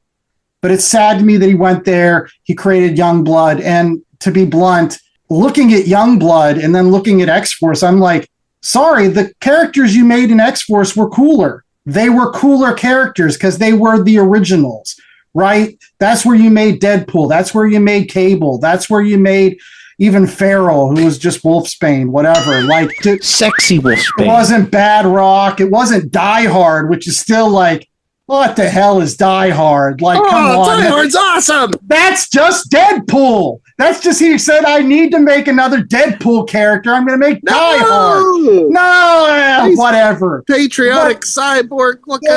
but it's sad to me that he went there. He created Youngblood. And to be blunt, looking at Youngblood and then looking at X-Force, I'm like, sorry, the characters you made in X-Force were cooler. They were cooler characters because they were the originals, right? That's where you made Deadpool. That's where you made Cable. That's where you made even Feral, who was just Wolfsbane, whatever. Like sexy Wolfsbane. It wasn't Bad Rock. It wasn't Die Hard, which is still like, what the hell is Die Hard? Like, come on. Die Hard's awesome. That's just Deadpool. That's just, he said, I need to make another Deadpool character. I'm going to make Die Hard. No, whatever. Patriotic cyborg looking.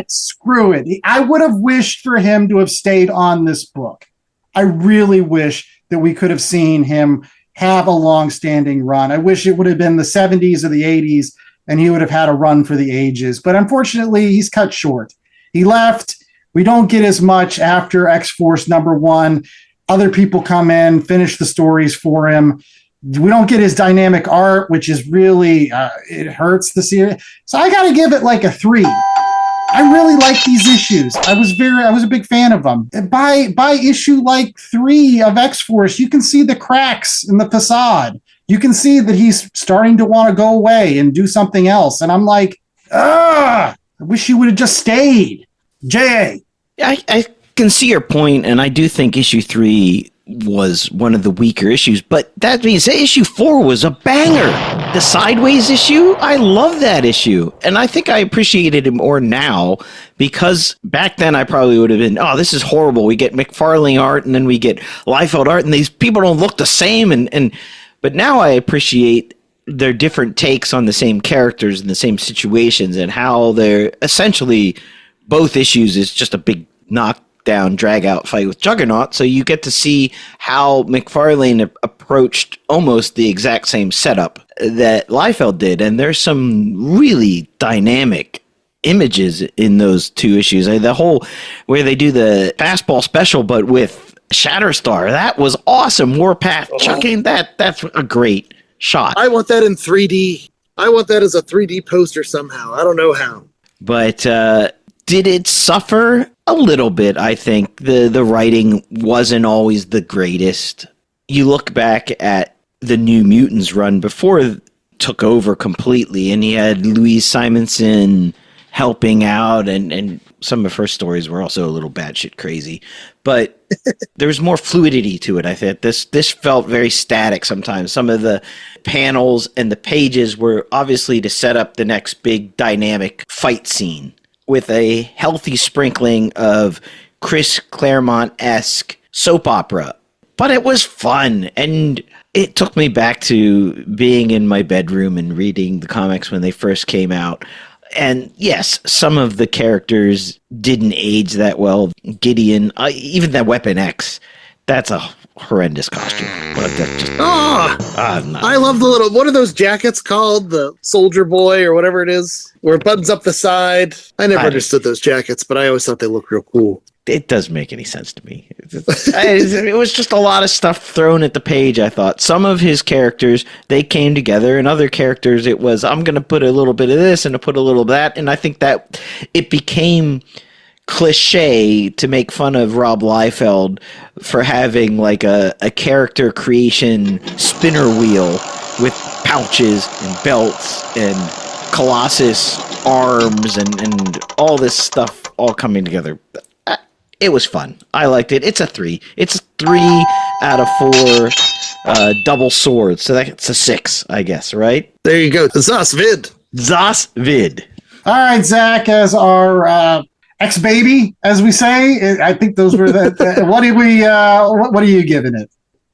Screw it. I would have wished for him to have stayed on this book. I really wish that we could have seen him have a long-standing run. I wish it would have been the 70s or the 80s, and he would have had a run for the ages. But unfortunately, he's cut short. He left. We don't get as much after X-Force #1. Other people come in, finish the stories for him. We don't get his dynamic art, which is really, it hurts the series. So I got to give it like a 3. I really like these issues. I was a big fan of them. By issue like 3 of X-Force, you can see the cracks in the facade. You can see that he's starting to want to go away and do something else. And I'm like, I wish you would have just stayed. J.A. I can see your point, and I do think issue 3 was one of the weaker issues. But that being said, issue 4 was a banger. The Sideways issue, I love that issue. And I think I appreciated it more now, because back then I probably would have been, oh, this is horrible. We get McFarlane art and then we get Liefeld art, and these people don't look the same. But now I appreciate their different takes on the same characters and the same situations, and how they're essentially both issues is just a big knockdown, drag-out fight with Juggernaut. So you get to see how McFarlane approached almost the exact same setup that Liefeld did, and there's some really dynamic images in those two issues. The whole where they do the fastball special, but with Shatterstar, that was awesome. Warpath chucking that's a great shot. I want that in 3D. I want that as a 3D poster somehow. I don't know how. But did it suffer a little bit? I think the writing wasn't always the greatest. You look back at the New Mutants run before it took over completely, and he had Louise Simonson helping out, and some of her stories were also a little batshit crazy. But there was more fluidity to it, I think. This felt very static sometimes. Some of the panels and the pages were obviously to set up the next big dynamic fight scene, with a healthy sprinkling of Chris Claremont-esque soap opera. But it was fun, and it took me back to being in my bedroom and reading the comics when they first came out. And yes, some of the characters didn't age that well. Gideon, even that Weapon X, that's a horrendous costume. I love the little, what are those jackets called? The Soldier Boy or whatever it is, where it buttons up the side. I never understood those jackets, but I always thought they looked real cool. It doesn't make any sense to me. It was just a lot of stuff thrown at the page, I thought. Some of his characters, they came together, and other characters, it was, I'm going to put a little bit of this and put a little of that. And I think that it became cliche to make fun of Rob Liefeld for having like a character creation spinner wheel with pouches and belts and Colossus arms and all this stuff all coming together. It was fun. I liked it. It's a 3. It's a 3 out of 4 double swords. So that's a 6, I guess, right? There you go. Zas Vid. All right, Zach, as our ex-baby, as we say, I think those were what are you giving it?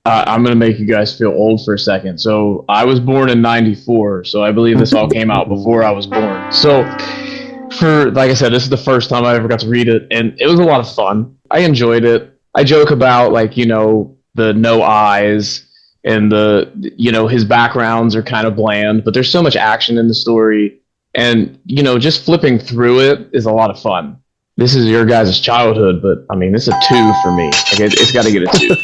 I'm going to make you guys feel old for a second. So I was born in 94, so I believe this all came out before I was born. So like I said, this is the first time I ever got to read it, and it was a lot of fun. I enjoyed it. I joke about, the no eyes and his backgrounds are kind of bland, but there's so much action in the story, and, just flipping through it is a lot of fun. This is your guys' childhood, but, it's a 2 for me. It's got to get a 2.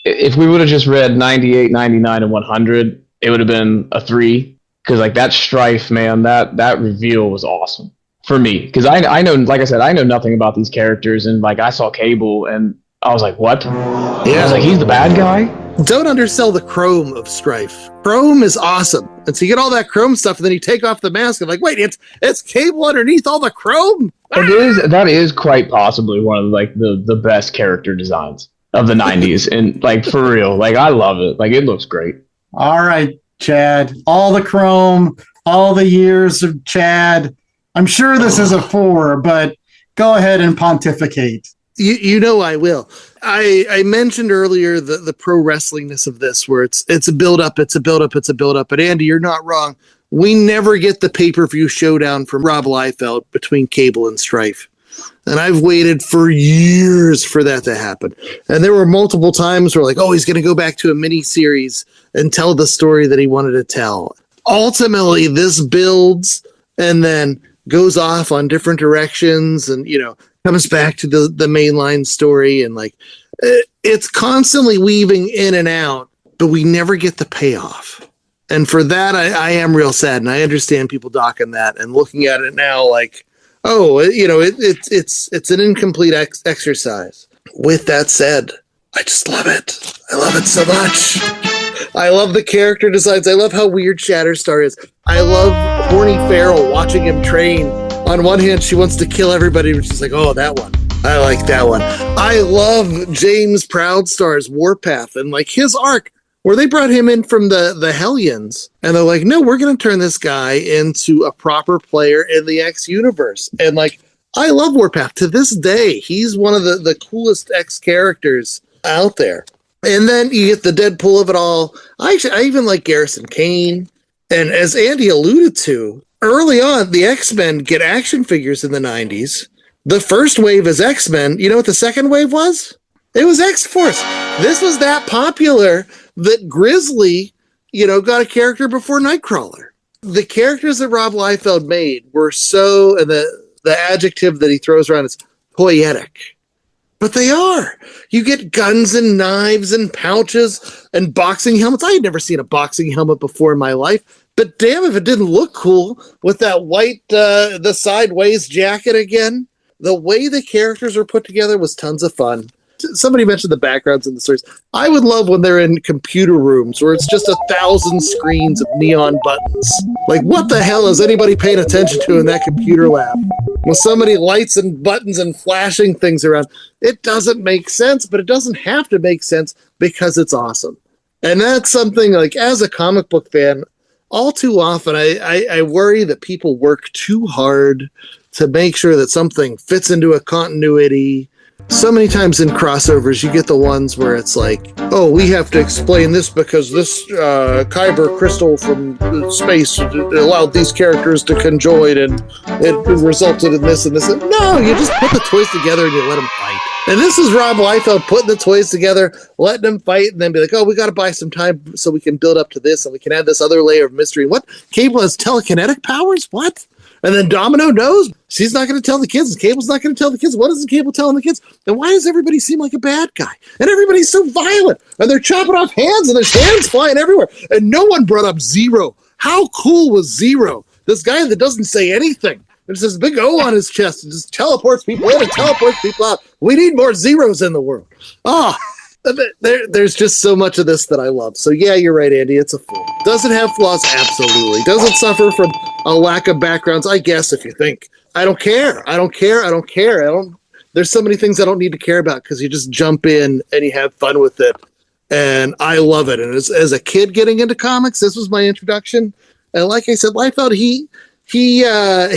If we would have just read 98, 99, and 100, it would have been a 3, because, that Strife, man, that reveal was awesome. For me, because I know, like I said, I know nothing about these characters, and I saw Cable, and I was like, "What?" Yeah, I was like, "He's the bad guy." Don't undersell the Chrome of Strife. Chrome is awesome, and so you get all that Chrome stuff, and then you take off the mask, and wait, it's Cable underneath all the Chrome. That is quite possibly one of the best character designs of the '90s, and for real, I love it. It looks great. All right, Chad, all the Chrome, all the years of Chad. I'm sure this is a 4, but go ahead and pontificate. You know I will. I mentioned earlier the pro wrestlingness of this, where it's a build up, it's a build up, it's a build up. But Andy, you're not wrong. We never get the pay-per-view showdown from Rob Liefeld between Cable and Strife. And I've waited for years for that to happen. And there were multiple times where he's going to go back to a mini series and tell the story that he wanted to tell. Ultimately, this builds and then goes off on different directions, and comes back to the mainline story, and it's constantly weaving in and out, but we never get the payoff. And for that, I am real sad, and I understand people docking that and looking at it now it's an incomplete exercise. With that said, I just love it. I love it so much. I love the character designs. I love how weird Shatterstar is. I love Horny Farrell watching him train. On one hand, she wants to kill everybody, but she's like, oh, that one. I like that one. I love James Proudstar's Warpath and like his arc where they brought him in from the Hellions and they're like, no, we're going to turn this guy into a proper player in the X universe. And like, I love Warpath to this day. He's one of the coolest X characters out there. And then you get the Deadpool of it all. I even like Garrison Kane. And as Andy alluded to, early on, the X-Men get action figures in the 90s. The first wave is X-Men. You know what the second wave was? It was X-Force. This was that popular that Grizzly, got a character before Nightcrawler. The characters that Rob Liefeld made were so, and the adjective that he throws around is poetic. But they are. You get guns and knives and pouches and boxing helmets. I had never seen a boxing helmet before in my life. But damn if it didn't look cool with that white, the sideways jacket again. The way the characters were put together was tons of fun. Somebody mentioned the backgrounds in the stories. I would love when they're in computer rooms where it's just 1,000 screens of neon buttons. Like, what the hell is anybody paying attention to in that computer lab? With so many lights and buttons and flashing things around, it doesn't make sense, but it doesn't have to make sense because it's awesome. And that's something, like, as a comic book fan, all too often I worry that people work too hard to make sure that something fits into a continuity. So many times in crossovers, you get the ones where it's like, oh, we have to explain this because this Kyber crystal from space allowed these characters to conjoin and it resulted in this and this. No, you just put the toys together and you let them fight. And this is Rob Liefeld putting the toys together, letting them fight, and then be like, oh, we got to buy some time so we can build up to this and we can add this other layer of mystery. What? Cable has telekinetic powers? What? And then Domino knows she's not going to tell the kids, and Cable's not going to tell the kids. What is the Cable telling the kids? And why does everybody seem like a bad guy? And everybody's so violent, and they're chopping off hands, and there's hands flying everywhere. And no one brought up Zero. How cool was Zero? This guy that doesn't say anything. There's this big O on his chest and just teleports people in and teleports people out. We need more Zeros in the world. There's just so much of this that I love. So yeah, you're right, Andy. It's a fool. Does it have flaws? Absolutely. Does it suffer from a lack of backgrounds? I guess if you think. I don't care. There's so many things I don't need to care about because you just jump in and you have fun with it. And I love it. And as a kid getting into comics, this was my introduction. And like I said, Liefeld, he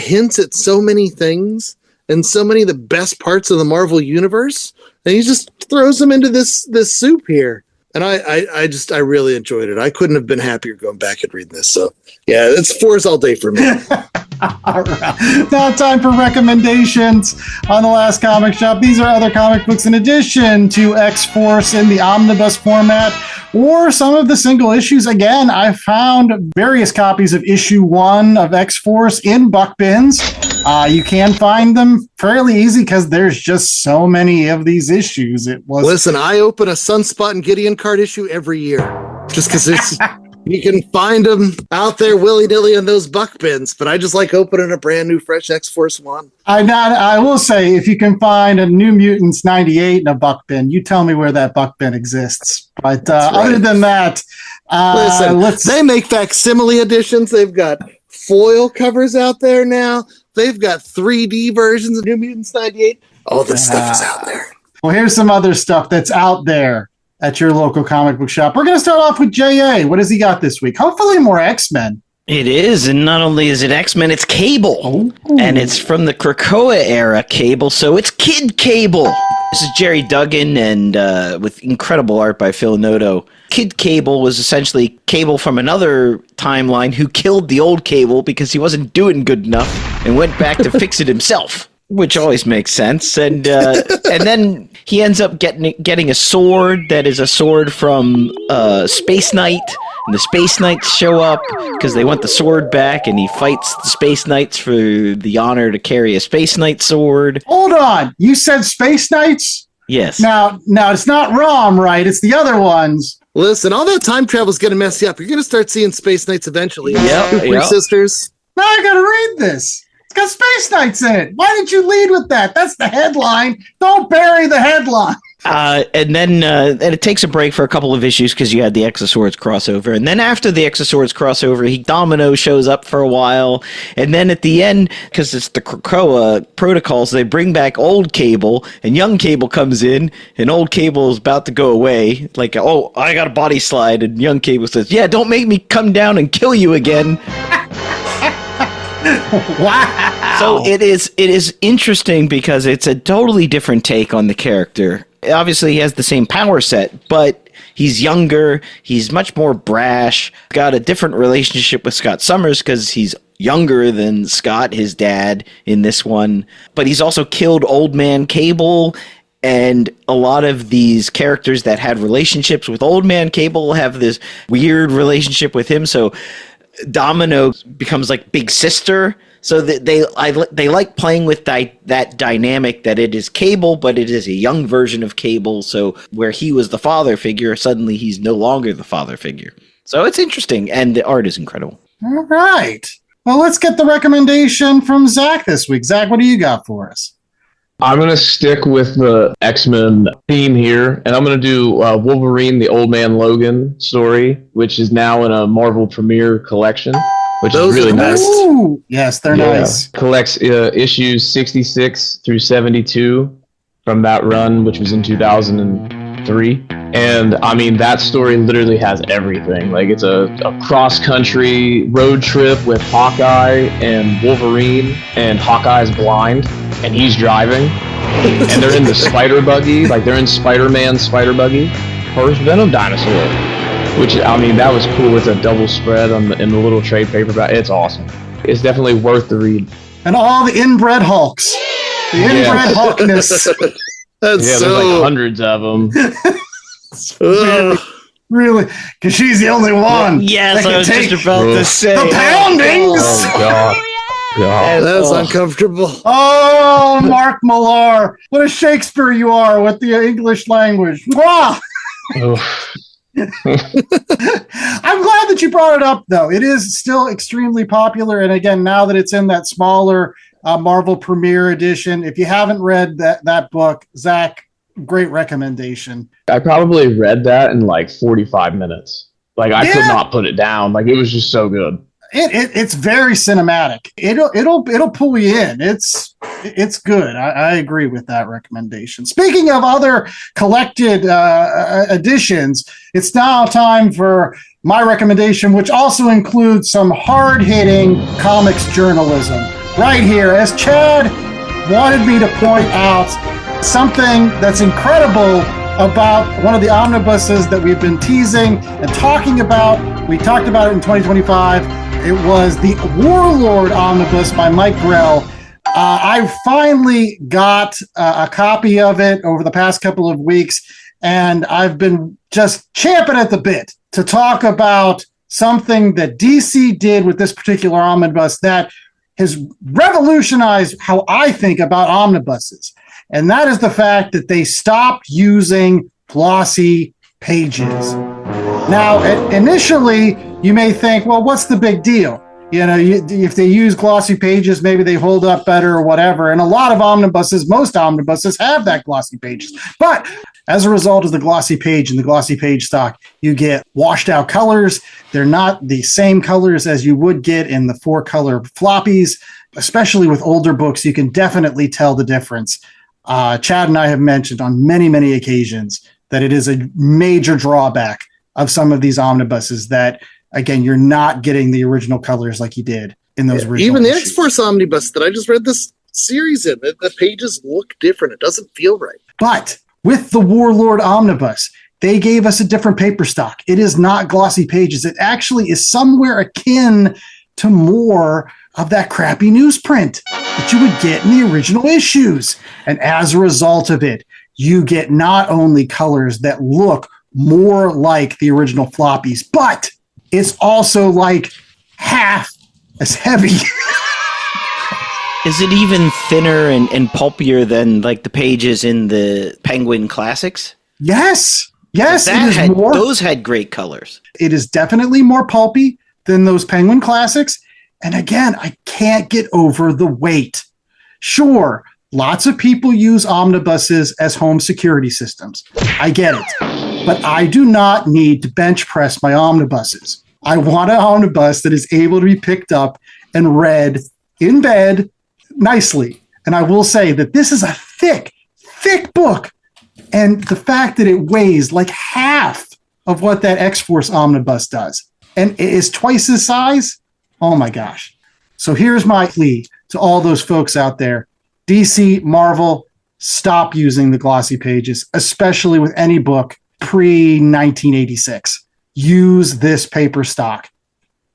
hints at so many things and so many of the best parts of the Marvel universe. And he just throws them into this soup here. And I really enjoyed it. I couldn't have been happier going back and reading this. So yeah, it's 4s all day for me. All right. Now time for recommendations on the Last Comic Shop. These are other comic books in addition to X-Force in the omnibus format or some of the single issues. Again, I found various copies of issue 1 of X-Force in buck bins. You can find them fairly easy because there's just so many of these issues. Listen, I open a Sunspot and Gideon card issue every year just because you can find them out there willy-nilly in those buck bins, but I just like opening a brand new fresh X-Force one. I will say, if you can find a New Mutants 98 in a buck bin, you tell me where that buck bin exists. But other than that, listen, they make facsimile editions. They've got foil covers out there now. They've got 3D versions of New Mutants 98. All this stuff is out there. Well, here's some other stuff that's out there at your local comic book shop. We're going to start off with J.A. What has he got this week? Hopefully more X-Men. It is, and not only is it X-Men, it's Cable. Ooh. And it's from the Krakoa era Cable, so it's Kid Cable. This is Jerry Duggan, and with incredible art by Phil Noto. Kid Cable was essentially Cable from another timeline who killed the old Cable because he wasn't doing good enough and went back to fix it himself, which always makes sense. And then he ends up getting a sword that is a sword from Space Knight. And the Space Knights show up because they want the sword back, and he fights the Space Knights for the honor to carry a Space Knight sword. Hold on. You said Space Knights? Yes. Now it's not ROM, right? It's the other ones. Listen, all that time travel is going to mess you up. You're going to start seeing Space Knights eventually. Yep. Sisters. Now I got to read this. It's got Space Knights in it. Why didn't you lead with that? That's the headline. Don't bury the headline. And then and it takes a break for a couple of issues because you had the X-Force crossover. And then after the X-Force crossover, Domino shows up for a while. And then at the end, because it's the Krakoa protocols, they bring back old Cable, and young Cable comes in, and old Cable is about to go away. Like, oh, I got a body slide. And young Cable says, yeah, don't make me come down and kill you again. Wow. So it is interesting because it's a totally different take on the character. Obviously, he has the same power set, but he's younger. He's much more brash. Got a different relationship with Scott Summers because he's younger than Scott, his dad, in this one. But he's also killed Old Man Cable, and a lot of these characters that had relationships with Old Man Cable have this weird relationship with him. So Domino becomes like big sister. So they like playing with that dynamic that it is Cable, but it is a young version of Cable. So where he was the father figure, suddenly he's no longer the father figure. So it's interesting, and the art is incredible. All right. Well, let's get the recommendation from Zach this week. Zach, what do you got for us? I'm going to stick with the X-Men theme here, and I'm going to do Wolverine, the Old Man Logan story, which is now in a Marvel Premiere collection, which is really nice. Ooh, yes, they're nice. Collects issues 66 through 72 from that run, which was in 2003. And, I mean, that story literally has everything. Like, it's a cross-country road trip with Hawkeye and Wolverine, and Hawkeye's blind, and he's driving. And they're in the spider buggy, like they're in Spider-Man's spider buggy. First Venom dinosaur. Which, I mean, that was cool. It's a double spread in the little trade paperback. It's awesome. It's definitely worth the read. And all the inbred Hulks. The inbred Hulkness. There's like hundreds of them. Really? Because she's the only one. Yes, I was just about to say. The poundings! Oh, God. That's uncomfortable. Oh, Mark Millar. What a Shakespeare you are with the English language. Mwah! I'm glad that you brought it up, though. It is still extremely popular. And again, now that it's in that smaller Marvel Premiere edition, if you haven't read that book, Zach, great recommendation. I probably read that in like 45 minutes. Like, I could not put it down. Like, it was just so good. It's very cinematic. It'll pull you in. It's good. I agree with that recommendation. Speaking of other collected editions, it's now time for my recommendation, which also includes some hard-hitting comics journalism. Right here, as Chad wanted me to point out something that's incredible about one of the omnibuses that we've been teasing and talking about. We talked about it in 2025. It was the Warlord Omnibus by Mike Grell. I finally got a copy of it over the past couple of weeks, and I've been just champing at the bit to talk about something that DC did with this particular omnibus that has revolutionized how I think about omnibuses. And that is the fact that they stopped using glossy pages. Now, initially, you may think, well, what's the big deal? You know, if they use glossy pages, maybe they hold up better or whatever. And a lot of omnibuses, most omnibuses have that glossy pages. But as a result of the glossy page and the glossy page stock, you get washed out colors. They're not the same colors as you would get in the 4-color floppies. Especially with older books, you can definitely tell the difference. Chad and I have mentioned on many, many occasions that it is a major drawback of some of these omnibuses that, again, you're not getting the original colors like you did in those original Even the issues. X-Force Omnibus that I just read this series in, the pages look different. It doesn't feel right. But with the Warlord Omnibus, they gave us a different paper stock. It is not glossy pages. It actually is somewhere akin to more of that crappy newsprint that you would get in the original issues. And as a result of it, you get not only colors that look more like the original floppies, but it's also like half as heavy. Is it even thinner and pulpier than like the pages in the Penguin Classics? Yes. Yes, it is more. Those had great colors. It is definitely more pulpy than those Penguin Classics. And again, I can't get over the weight. Sure, Lots of people use omnibuses as home security systems. I get it. But I do not need to bench press my omnibuses. I want an omnibus that is able to be picked up and read in bed nicely. And I will say that this is a thick book. And the fact that it weighs like half of what that X-Force Omnibus does, and it is twice the size, oh my gosh. So here's my plea to all those folks out there. DC, Marvel, stop using the glossy pages, especially with any book pre-1986. Use this paper stock.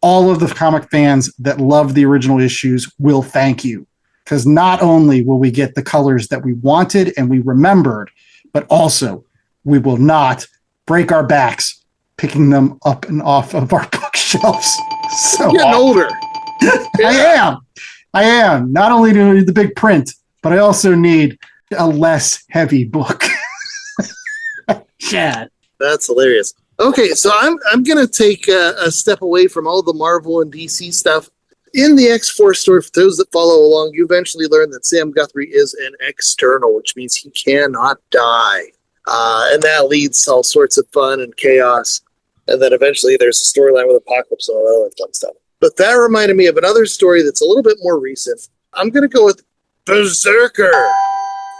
All of the comic fans that love the original issues will thank you, because not only will we get the colors that we wanted and we remembered, but also we will not break our backs picking them up and off of our bookshelves. So You're getting older. I am. Not only do I need the big print, but I also need a less heavy book. Chad. That's hilarious. Okay, so I'm going to take a step away from all the Marvel and DC stuff. In the X-Force story, for those that follow along, you eventually learn that Sam Guthrie is an external, which means he cannot die. And that leads to all sorts of fun and chaos. And then eventually there's a storyline with Apocalypse and all that other fun stuff. But that reminded me of another story that's a little bit more recent. I'm going to go with Berserker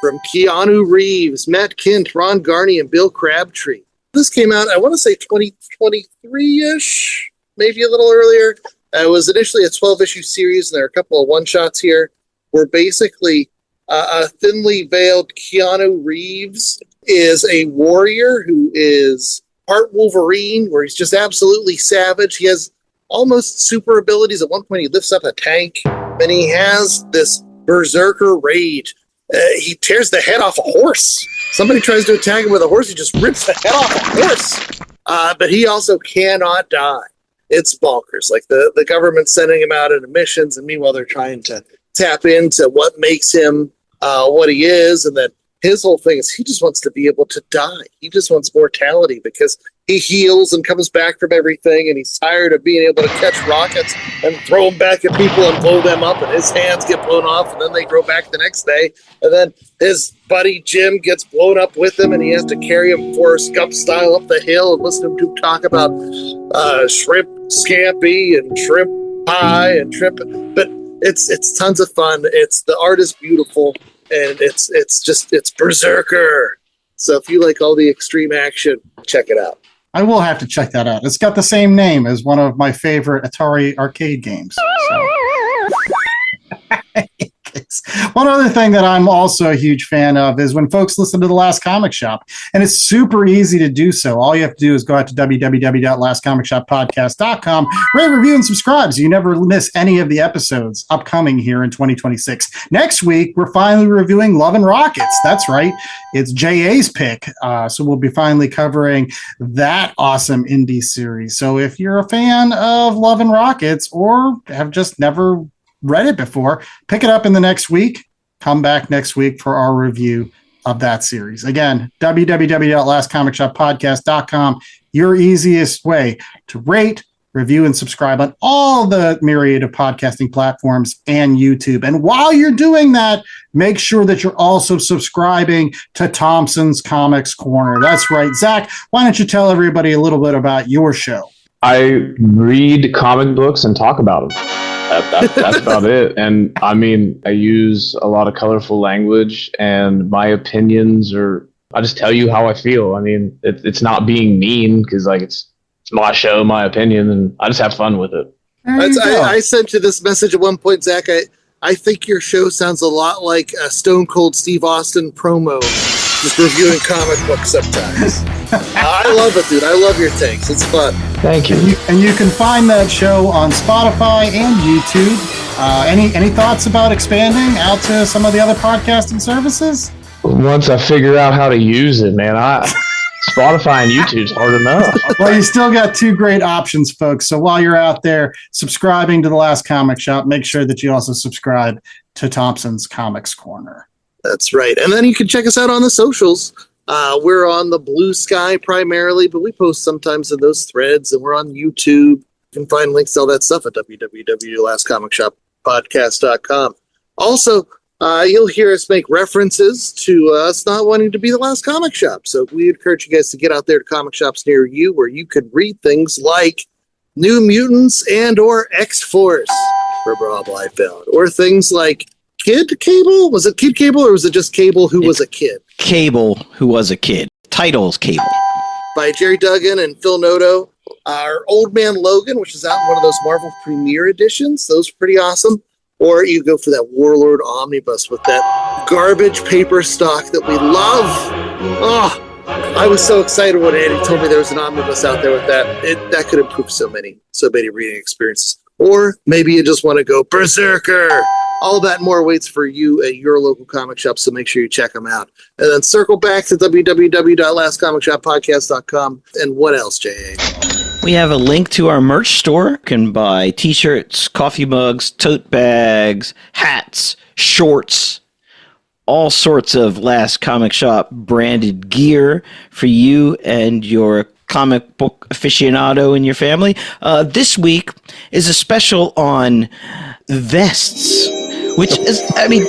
from Keanu Reeves, Matt Kint, Ron Garney, and Bill Crabtree. This came out, I want to say 2023-ish, maybe a little earlier. It was initially a 12-issue series, and there are a couple of one-shots here where basically a thinly veiled Keanu Reeves is a warrior who is part Wolverine, where he's just absolutely savage. He has almost super abilities. At one point, he lifts up a tank, and he has this berserker rage. He tears the head off a horse. Somebody tries to attack him with a horse, he just rips the head off a horse. But he also cannot die. It's bonkers. Like the government's sending him out into missions, and meanwhile they're trying to tap into what makes him what he is. And then his whole thing is he just wants to be able to die. He just wants mortality because he heals and comes back from everything, and he's tired of being able to catch rockets and throw them back at people and blow them up, and his hands get blown off, and then they grow back the next day. And then his buddy Jim gets blown up with him, and he has to carry him Forrest Gump style up the hill and listen to him talk about shrimp scampi and shrimp pie and shrimp. But it's tons of fun. The art is beautiful, and it's Berserker. So if you like all the extreme action, check it out. I will have to check that out. It's got the same name as one of my favorite Atari arcade games. So. One other thing that I'm also a huge fan of is when folks listen to The Last Comic Shop, and it's super easy to do so. All you have to do is go out to www.lastcomicshoppodcast.com, rate, review, and subscribe so you never miss any of the episodes upcoming here in 2026. Next week, we're finally reviewing Love and Rockets. That's right. It's JA's pick. So we'll be finally covering that awesome indie series. So if you're a fan of Love and Rockets or have just never read it before, pick it up in the next week. Come back next week for our review of that series. Again, www.lastcomicshoppodcast.com, your easiest way to rate, review, and subscribe on all the myriad of podcasting platforms and YouTube. And while you're doing that, make sure that you're also subscribing to Thompson's Comics Corner. That's right. Zach, why don't you tell everybody a little bit about your show? I read comic books and talk about them. That's about it. And I mean, I use a lot of colorful language, and my opinions are, I just tell you how I feel. I mean, it's not being mean, because like it's my show, my opinion, and I just have fun with it. I sent you this message at one point, Zach. I think your show sounds a lot like a Stone Cold Steve Austin promo, just reviewing comic books sometimes. I love it, dude. I love your takes. It's fun. Thank you. And you can find that show on Spotify and YouTube. Any thoughts about expanding out to some of the other podcasting services? Once I figure out how to use it, man, Spotify and YouTube's hard enough. Well, you still got two great options, folks. So while you're out there subscribing to The Last Comic Shop, make sure that you also subscribe to Thompson's Comics Corner. That's right. And then you can check us out on the socials. We're on the Blue Sky primarily, but we post sometimes in those threads, and we're on YouTube. You can find links to all that stuff at www.lastcomicshoppodcast.com. Also, you'll hear us make references to us not wanting to be the last comic shop. So we encourage you guys to get out there to comic shops near you where you could read things like New Mutants and or X-Force for Rob Liefeld, or things like Kid Cable? Was it Kid Cable, or was it just Cable who was a kid? Cable who was a kid. Titles Cable. By Jerry Duggan and Phil Noto. Our Old Man Logan, which is out in one of those Marvel Premiere editions. Those are pretty awesome. Or you go for that Warlord Omnibus with that garbage paper stock that we love. Oh, I was so excited when Andy told me there was an omnibus out there with that. That could improve so many reading experiences. Or maybe you just want to go berserker. All that and more waits for you at your local comic shop, so make sure you check them out. And then circle back to www.lastcomicshoppodcast.com. And what else, J.A.? We have a link to our merch store. You can buy t-shirts, coffee mugs, tote bags, hats, shorts, all sorts of Last Comic Shop branded gear for you and your comic book aficionado in your family. This week is a special on vests, which is, I mean,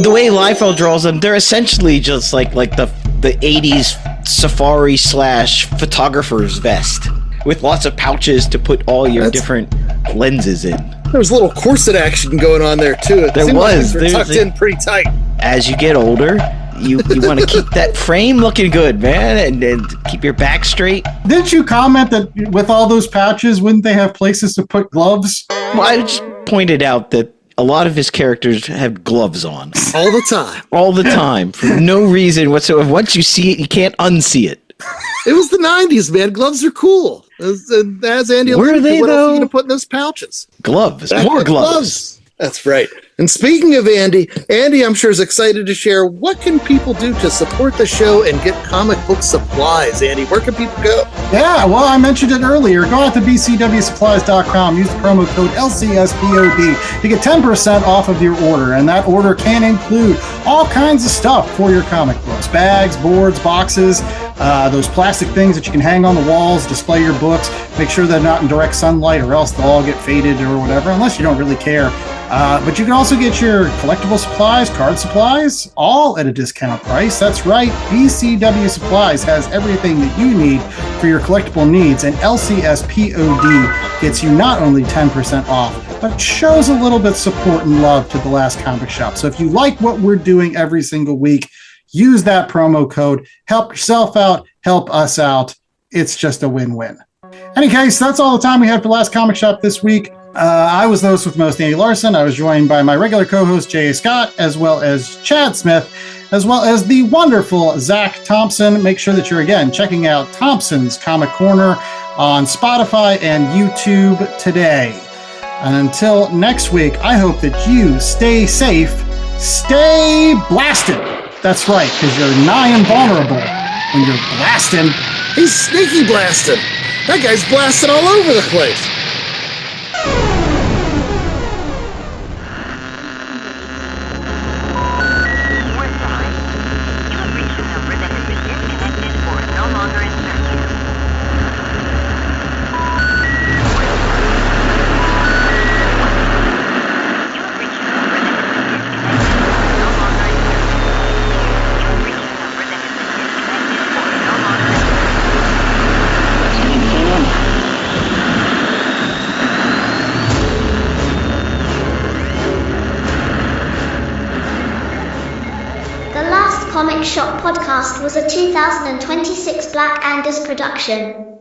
the way Liefeld draws them, they're essentially just like the 80s safari / photographer's vest with lots of pouches to put all your different lenses in. There was a little corset action going on there too. There was. Like tucked in pretty tight. As you get older, you want to keep that frame looking good, man, and keep your back straight. Didn't you comment that with all those pouches, wouldn't they have places to put gloves? Well, I just pointed out that a lot of his characters have gloves on. All the time. All the time. For no reason whatsoever. Once you see it, you can't unsee it. It was the 90s, man. Gloves are cool. As Andy alluded, where are they, what else are though? you going to put in those pouches? Gloves. More gloves. That's right. And speaking of Andy, I'm sure is excited to share what can people do to support the show and get comic book supplies. Andy, where can people go? Yeah, well, I mentioned it earlier. Go out to bcwsupplies.com. Use the promo code LCSPOD to get 10% off of your order. And that order can include all kinds of stuff for your comic books. Bags, boards, boxes, those plastic things that you can hang on the walls, display your books. Make sure they're not in direct sunlight or else they'll all get faded or whatever, unless you don't really care. But you can also get your collectible supplies, card supplies, all at a discount price. That's right, BCW Supplies has everything that you need for your collectible needs, and LCSPOD gets you not only 10% off, but shows a little bit of support and love to the Last Comic Shop. So if you like what we're doing every single week, use that promo code. Help yourself out, help us out. It's just a win-win. Any case, that's all the time we have for Last Comic Shop this week. I was the host with most, Andy Larson. I was joined by my regular co-host, J.A. Scott, as well as Chad Smith, as well as the wonderful Zach Thompson. Make sure that you're, again, checking out Thompson's Comic Corner on Spotify and YouTube today. And until next week, I hope that you stay safe, stay blasted. That's right, because you're nigh invulnerable when you're blasting. He's sneaky blasting. That guy's blasting all over the place. Comic Shop Podcast was a 2026 Black Angus production.